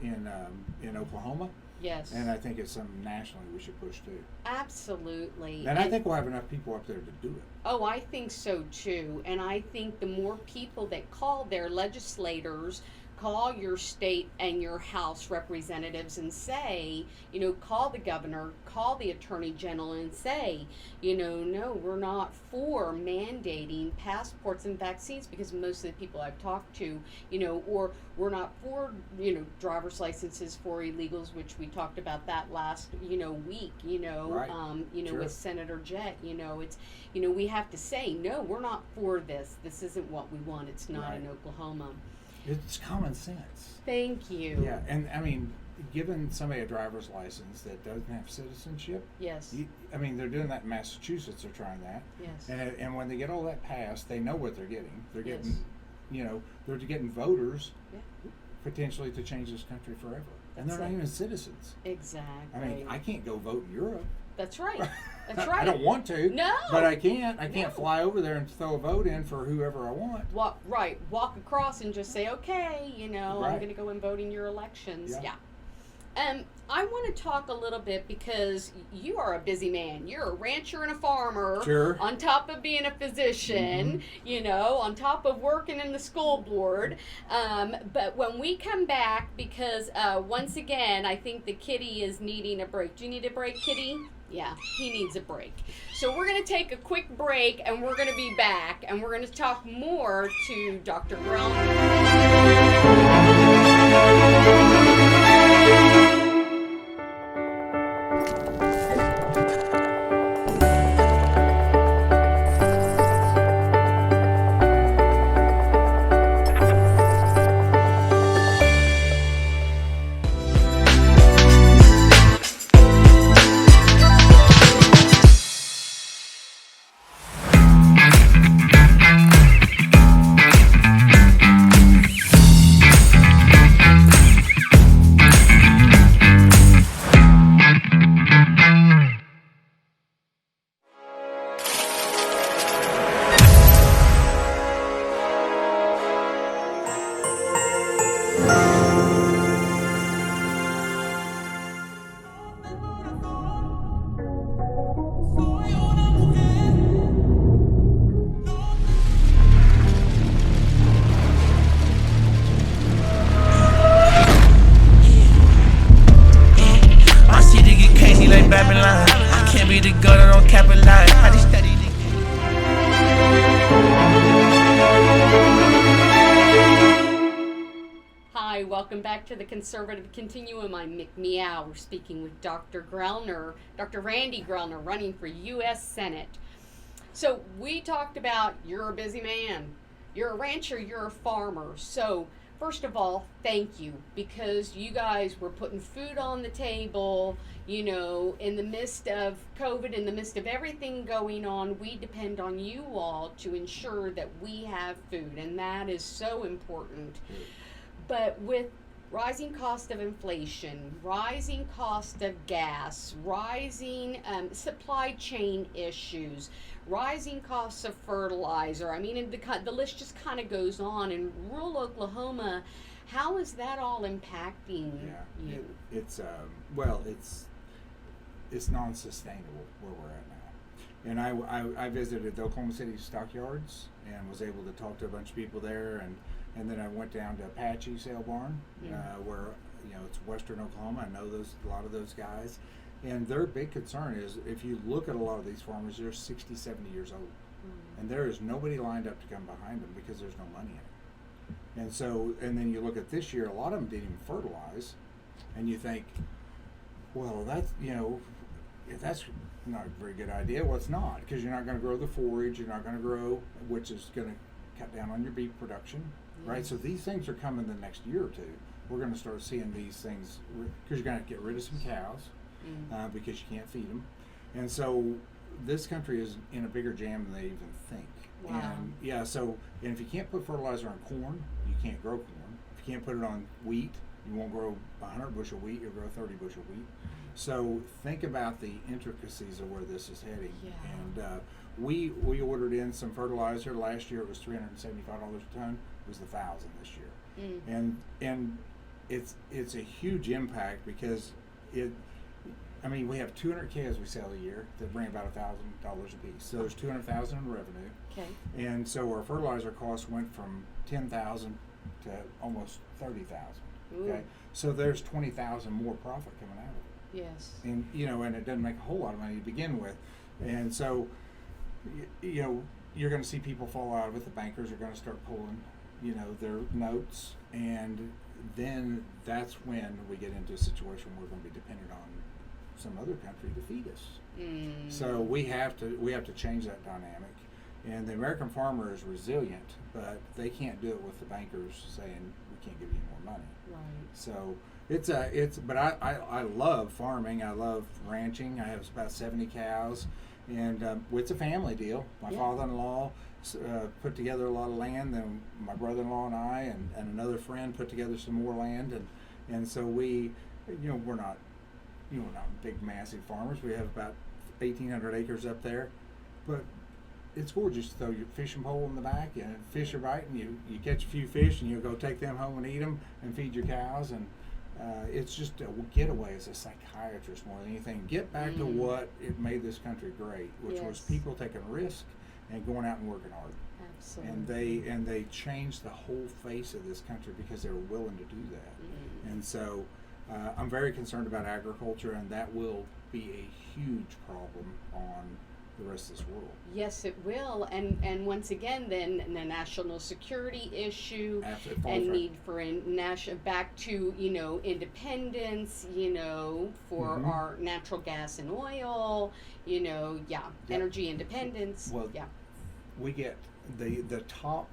in Oklahoma, Yes. and I think it's something nationally we should push too. Absolutely. And I think we'll have enough people up there to do it. Oh, I think so too. And I think the more people that call their legislators, call your state and your House representatives and say, call the governor, call the attorney general and say, no, we're not for mandating passports and vaccines, because most of the people I've talked to, or we're not for, driver's licenses for illegals, which we talked about that last, week, Right. Sure. with Senator Jett, it's, we have to say, no, we're not for this. This isn't what we want. It's not Right. in Oklahoma. It's common sense. Thank you. Yeah, and I mean, giving somebody a driver's license that doesn't have citizenship, Yes. they're doing that in Massachusetts. They're trying that, Yes. and when they get all that passed, they know what they're getting. They're Yes. getting, they're getting voters Yeah. potentially to change this country forever, and they're That's not it. even citizens. Exactly. I mean, I can't go vote in Europe. That's right. That's right. I don't want to. No. But I can't. I No. can't fly over there and throw a vote in for whoever I want. Walk across and just say, okay, I'm Right. going to go and vote in your elections. Yeah. I want to talk a little bit, because you are a busy man. You're a rancher and a farmer. Sure. On top of being a physician, on top of working in the school board. But when we come back, because once again, I think the kitty is needing a break. Do you need a break, kitty? Yeah, he needs a break. So we're going to take a quick break, and we're going to be back, and we're going to talk more to Dr. Grellner. Hi, welcome back to the Conservative Continuum. I'm Mick Meow. We're speaking with Dr. Grellner, Dr. Randy Grellner, running for U.S. Senate. So we talked about you're a busy man, you're a rancher, you're a farmer. So first of all, thank you, because you guys were putting food on the table, in the midst of COVID, in the midst of everything going on. We depend on you all to ensure that we have food, and that is so important. But with rising cost of inflation, rising cost of gas, rising supply chain issues, rising costs of fertilizer, and the list just kind of goes on. In rural Oklahoma, how is that all impacting you? It's non-sustainable where we're at now. And I visited the Oklahoma City stockyards and was able to talk to a bunch of people there, and then I went down to Apache Sale Barn, where it's western Oklahoma. I know a lot of those guys, and their big concern is, if you look at a lot of these farmers, they're 60, 70 years old, and there is nobody lined up to come behind them because there's no money in it. And then you look at this year, a lot of them didn't even fertilize, and you think, well, that's if that's not a very good idea. Well, it's not, because you're not going to grow the forage, you're not going to grow, which is going to cut down on your beef production. Right, so these things are coming the next year or two. We're going to start seeing these things, because you're going to get rid of some cows, because you can't feed them, and so this country is in a bigger jam than they even think. Wow. And if you can't put fertilizer on corn, you can't grow corn. If you can't put it on wheat, you won't grow 100 bushel wheat. You'll grow 30 bushel wheat. So think about the intricacies of where this is heading. Yeah. And we ordered in some fertilizer last year. It was $375 a ton. It was $1,000 this year, and it's a huge impact, because we have 200 calves we sell a year that bring about $1,000 a piece. So there's $200,000 in revenue. Okay. And so our fertilizer cost went from $10,000 to almost 30,000. Ooh. Okay, so there's 20,000 more profit coming out of it. Yes. And and it doesn't make a whole lot of money to begin with, and so you're going to see people fall out of it. The bankers are going to start pulling their notes, and then that's when we get into a situation where we're going to be dependent on some other country to feed us. So we have to change that dynamic, and the American farmer is resilient, but they can't do it with the bankers saying we can't give you more money. Right. So but I love farming. I love ranching. I have about 70 cows, and it's a family deal. My father-in-law put together a lot of land, then my brother-in-law and I and another friend put together some more land, and so we're not not big massive farmers. We have about 1,800 acres up there, but it's gorgeous to throw your fishing pole in the back and fish are biting. You catch a few fish and you go take them home and eat them and feed your cows, and it's just a getaway as a psychiatrist more than anything. Get back to what it made this country great, which was people taking risk and going out and working hard. Absolutely. And they changed the whole face of this country because they were willing to do that. And so I'm very concerned about agriculture, and that will be a huge problem on the rest of this world. Yes, it will, and once again, then the national security issue, and need for national back to independence, for our natural gas and oil, energy independence. Well, we get the top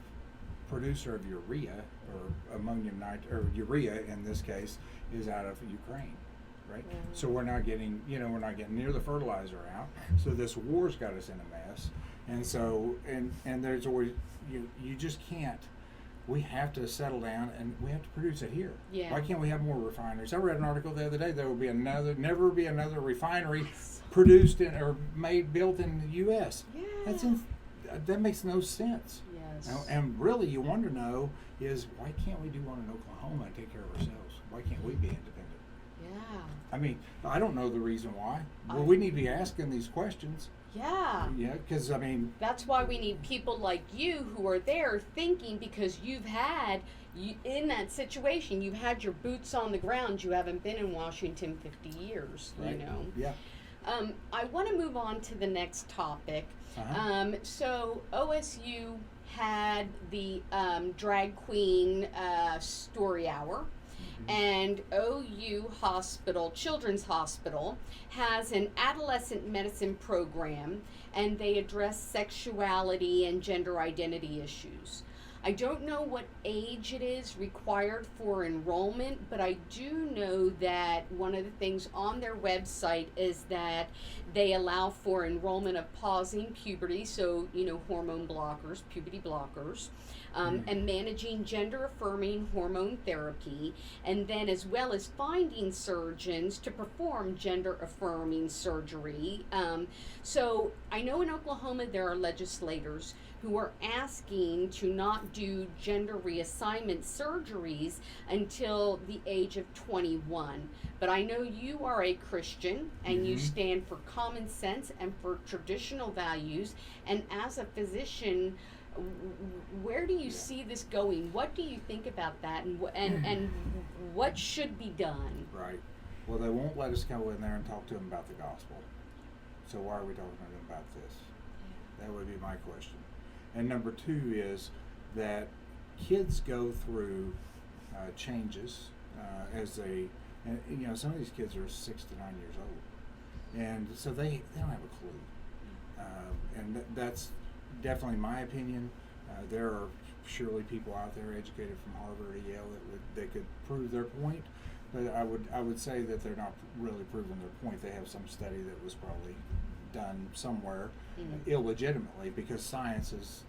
producer of urea or ammonium nitrate, or urea in this case, is out of Ukraine. Right, so we're not getting near the fertilizer out. So this war's got us in a mess, and so and there's always you just can't. We have to settle down, and we have to produce it here. Yeah. Why can't we have more refineries? I read an article the other day. There will be never be another refinery produced or built in the U.S. Yeah. That makes no sense. Yes. And really, you want to know is why can't we do one in Oklahoma and take care of ourselves? Why can't we be independent? Yeah. I mean, I don't know the reason why. Well, we need to be asking these questions. Yeah. Yeah, because I mean, that's why we need people like you who are there thinking, because in that situation, you've had your boots on the ground. You haven't been in Washington 50 years, right. Yeah. I want to move on to the next topic. So OSU had the drag queen story hour. And OU Hospital, Children's Hospital, has an adolescent medicine program, and they address sexuality and gender identity issues. I don't know what age it is required for enrollment, but I do know that one of the things on their website is that they allow for enrollment of pausing puberty, so hormone blockers, puberty blockers, and managing gender-affirming hormone therapy, and then as well as finding surgeons to perform gender-affirming surgery. So I know in Oklahoma there are legislators who are asking to not do gender reassignment surgeries until the age of 21. But I know you are a Christian, and you stand for common sense and for traditional values, and as a physician, where do you see this going? What do you think about that, and what should be done? Right. Well, they won't let us go in there and talk to them about the gospel. So why are we talking to them about this? That would be my question. And number two is that kids go through changes some of these kids are 6 to 9 years old, and so they don't have a clue. And that's definitely my opinion. There are surely people out there educated from Harvard or Yale that could prove their point, but I would say that they're not really proving their point. They have some study that was probably done somewhere illegitimately, because science is,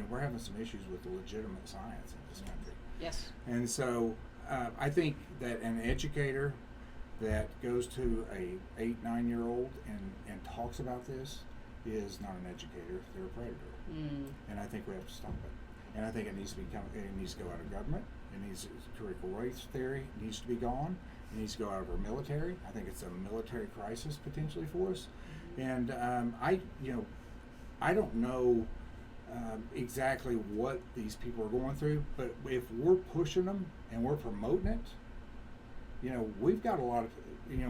we're having some issues with the legitimate science in this country. Yes. And so I think that an educator that goes to a 8-9-year-old and talks about this is not an educator. They're a predator. And I think we have to stop it. And I think it needs to go out of government. It needs critical race theory needs to be gone. It needs to go out of our military. I think it's a military crisis potentially for us. And I don't know exactly what these people are going through. But if we're pushing them and we're promoting it, we've got a lot of,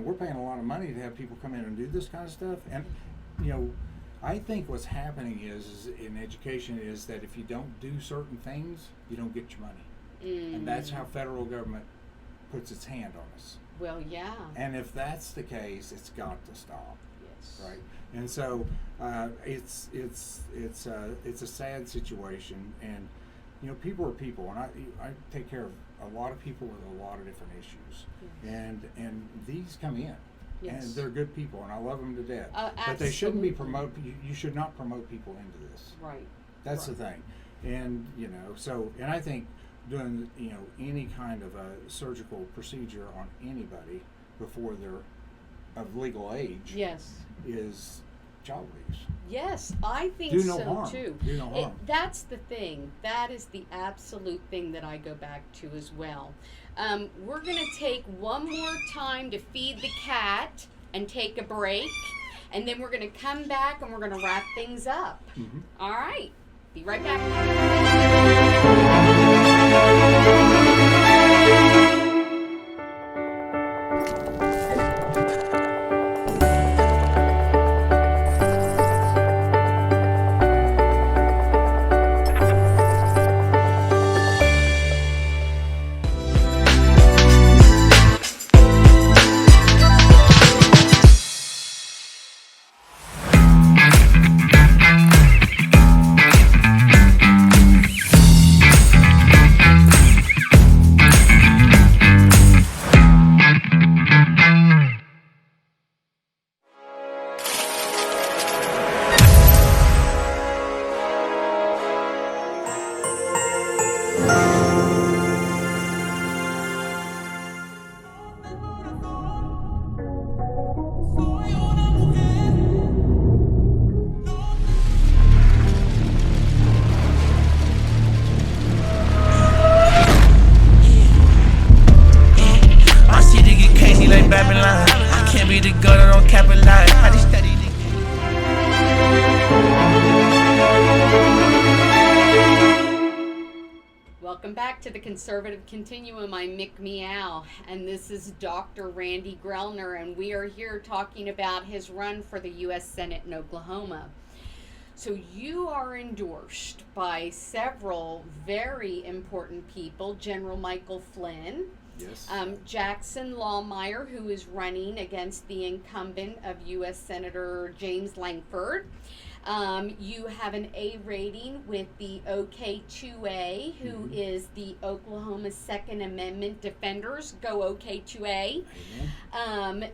we're paying a lot of money to have people come in and do this kind of stuff. And, I think what's happening is in education is that if you don't do certain things, you don't get your money. And that's how federal government puts its hand on us. Well, yeah. And if that's the case, it's got to stop. Yes. Right. And so it's a sad situation, and people are people, and I take care of a lot of people with a lot of different issues, and these come in, and they're good people, and I love them to death. But they shouldn't be you should not promote people into this. Right. That's the thing, and and I think doing any kind of a surgical procedure on anybody before they're of legal age is child abuse. Yes, I think Do no so harm. too. Do no harm. That's the thing. That is the absolute thing that I go back to as well. We're going to take one more time to feed the cat and take a break, and then we're going to come back and we're going to wrap things up. Mm-hmm. All right. Be right back. Welcome back to the Conservative Continuum. I'm Mick Meow, and this is Dr. Randy Grellner, and we are here talking about his run for the U.S. Senate in Oklahoma. So you are endorsed by several very important people, General Michael Flynn, Yes. Jackson Lawmeyer, who is running against the incumbent of U.S. Senator James Langford. You have an A rating with the OK2A, who is the Oklahoma Second Amendment Defenders. Go OK2A.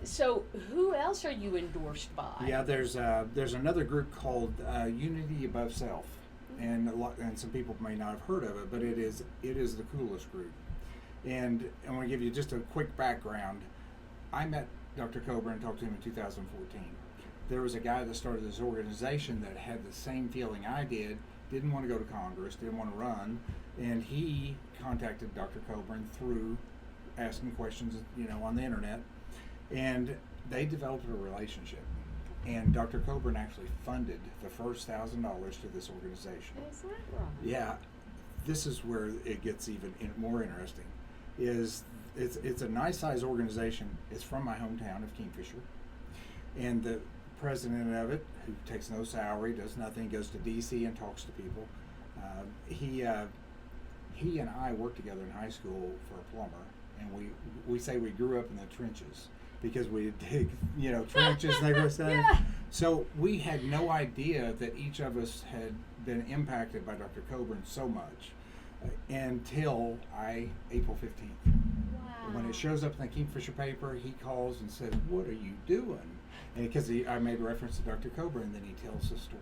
So who else are you endorsed by? Yeah, there's another group called Unity Above Self, and some people may not have heard of it, but it is the coolest group. And I want to give you just a quick background. I met Dr. Coburn and talked to him in 2014. There was a guy that started this organization that had the same feeling I did, didn't want to go to Congress, didn't want to run, and he contacted Dr. Coburn through asking questions, on the internet, and they developed a relationship. And Dr. Coburn actually funded the first $1,000 to this organization. Is that right? Yeah, this is where it gets even more interesting. It's a nice size organization. It's from my hometown of Kingfisher, and the president of it, who takes no salary, does nothing, goes to D.C. and talks to people. He and I worked together in high school for a plumber, and we say we grew up in the trenches because we dig, trenches and everything. Yeah. So we had no idea that each of us had been impacted by Dr. Coburn so much until April 15th. Wow. When it shows up in the Kingfisher paper, he calls and says, "What are you doing?" And because I made reference to Dr. Coburn, and then he tells the story.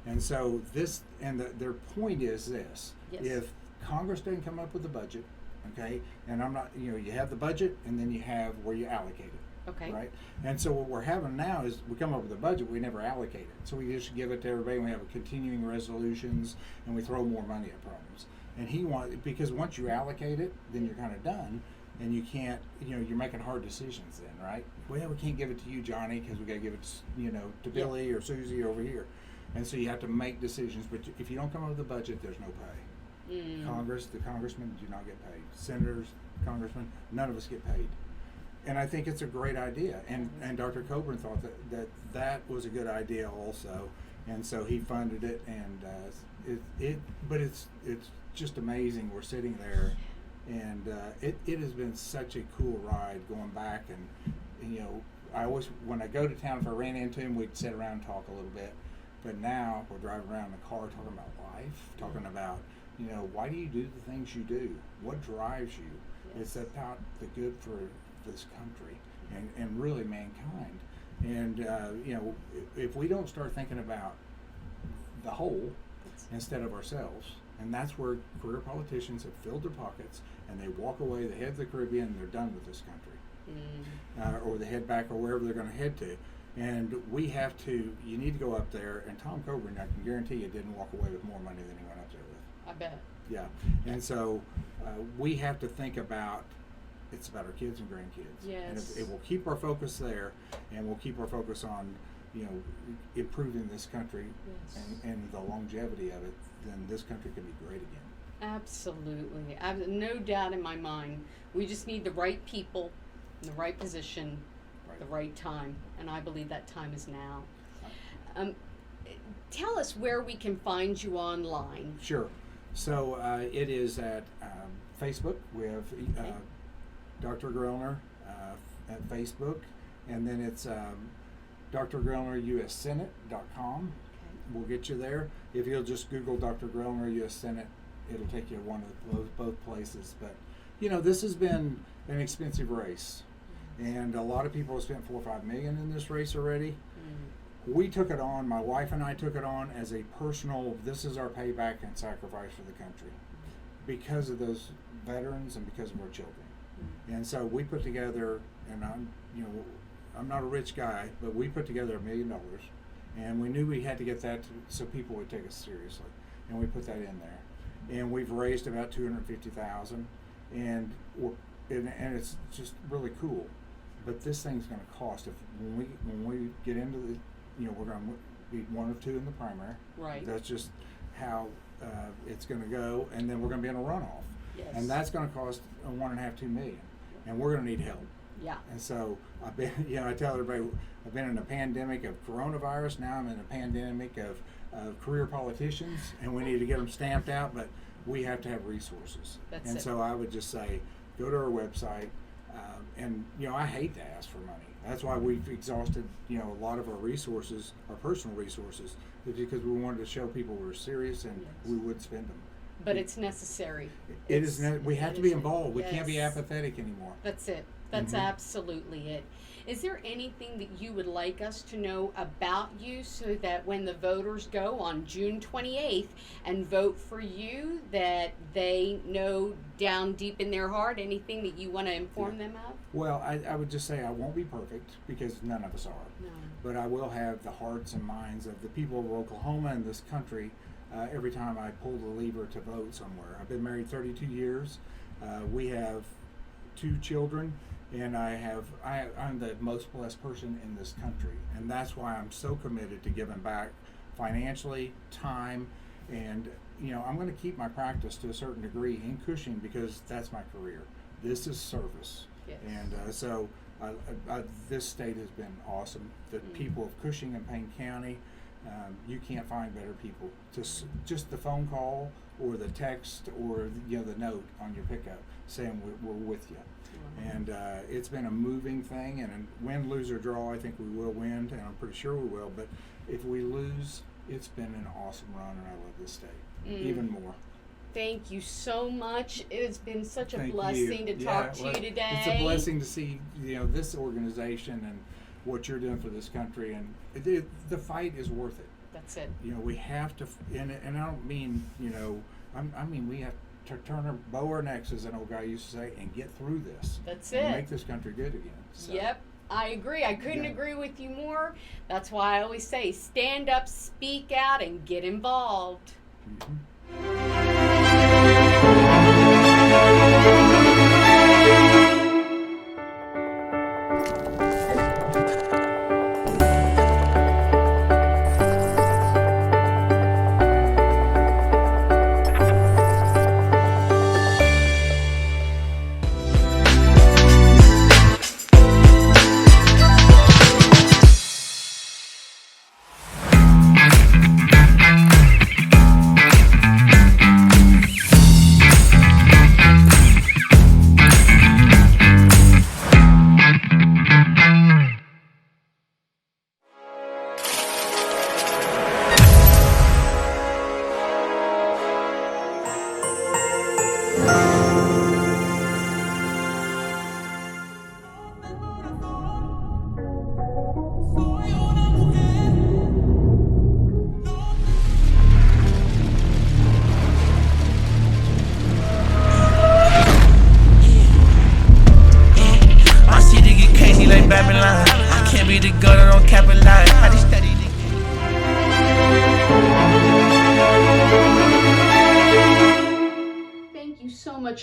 And so their point is this: if Congress doesn't come up with a budget, okay, and I'm not, you have the budget, and then you have where you allocate it. Okay. Right? And so what we're having now is we come up with a budget, we never allocate it. So we just give it to everybody, and we have continuing resolutions, and we throw more money at problems. And because once you allocate it, then you're kind of done, and you can't, you're making hard decisions then, right? Well, we can't give it to you, Johnny, because we got to give it, to Billy or Susie over here. And so you have to make decisions, but if you don't come up with a budget, there's no pay. The congressmen do not get paid. Senators, congressmen, none of us get paid. And I think it's a great idea. And Dr. Coburn thought that was a good idea also. And so he funded it, and but it's just amazing. We're sitting there, and it has been such a cool ride going back. And you know, I always, when I go to town, if I ran into him, we'd sit around and talk a little bit. But now we're driving around in the car talking about life, talking about, you know, why do you do the things you do? What drives you? It's about the good for this country and really mankind. And you know, if we don't start thinking about the whole instead of ourselves, and that's where career politicians have filled their pockets and they walk away, they head to the Caribbean, and they're done with this country, or they head back or wherever they're going to head to. And we have to. You need to go up there. And Tom Coburn, I can guarantee you, didn't walk away with more money than he went up there with. I bet. Yeah, and so we have to think about. It's about our kids and grandkids. Yes. And if we'll keep our focus there, and we'll keep our focus on, you know, improving this country and the longevity of it, then this country can be great again. Absolutely. I have no doubt in my mind. We just need the right people in the right position, the right time. And I believe that time is now. Tell us where we can find you online. Sure. So it is at Facebook. We have Dr. Grellner at Facebook, and then it's drgrellnerussenate.com. Okay. We'll get you there. If you'll just Google Dr. Grellner U.S. Senate, it'll take you to one of both places. But you know, this has been an expensive race, and a lot of people have spent $4 or $5 million in this race already. We took it on. My wife and I took it on as a personal. This is our payback and sacrifice for the country, because of those veterans and because of our children. And so we put together, and I'm not a rich guy, but we put together $1 million, and we knew we had to get that so people would take us seriously, and we put that in there, and we've raised about $250,000, and it's just really cool. But this thing's going to cost. When we get into the, you know, we're going to be 1 or 2 in the primary. Right. That's just how it's going to go, and then we're going to be in a runoff. Yes. And that's going to cost $1.5–2 million, and we're going to need help. Yeah. And so I've been, you know, I tell everybody, I've been in a pandemic of coronavirus. Now I'm in a pandemic of career politicians, and we need to get them stamped out. But we have to have resources. That's and it. so I would just say, go to our website, and you know, I hate to ask for money. That's why we've exhausted, you know, a lot of our resources, our personal resources, because we wanted to show people we were serious and we would spend them. But it's necessary. We have to be involved. We can't be Yes. apathetic anymore. That's it. That's absolutely it. Is there anything that you would like us to know about you so that when the voters go on June 28th and vote for you, that they know down deep in their heart anything that you want to inform them of? Well, I would just say I won't be perfect, because none of us are. No. But I will have the hearts and minds of the people of Oklahoma and this country every time I pull the lever to vote somewhere. I've been married 32 years. We have 2 children, and I'm the most blessed person in this country. And that's why I'm so committed to giving back financially, time, and you know, I'm going to keep my practice to a certain degree in Cushing, because that's my career. This is service. Yes. And so this state has been awesome. The people of Cushing and Payne County, you can't find better people. Just the phone call or the text or, you know, the note on your pickup saying we're with you. And it's been a moving thing, and win, lose, or draw, I think we will win, and I'm pretty sure we will. But if we lose, it's been an awesome run, and I love this state even more. Thank you so much. It's been such a Thank blessing you. to talk to you today. It's a blessing to see, you know, this organization and what you're doing for this country, and the fight is worth it. That's it. You know, we have to, and I don't mean, you know, I mean we have to bow our necks, as an old guy used to say, and get through this. That's and it. Make this country good again. So. Yep. I agree. I couldn't agree with you more. That's why I always say, stand up, speak out, and get involved.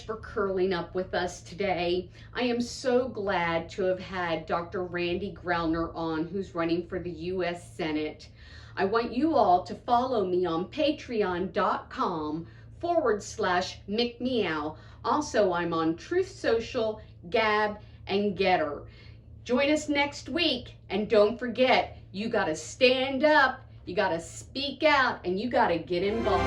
for curling up with us today. I am so glad to have had Dr. Randy Grellner on, who's running for the U.S. Senate. I want you all to follow me on patreon.com/McMeow. Also, I'm on Truth Social, Gab, and Getter. Join us next week, and don't forget, you got to stand up, you got to speak out, and you got to get involved.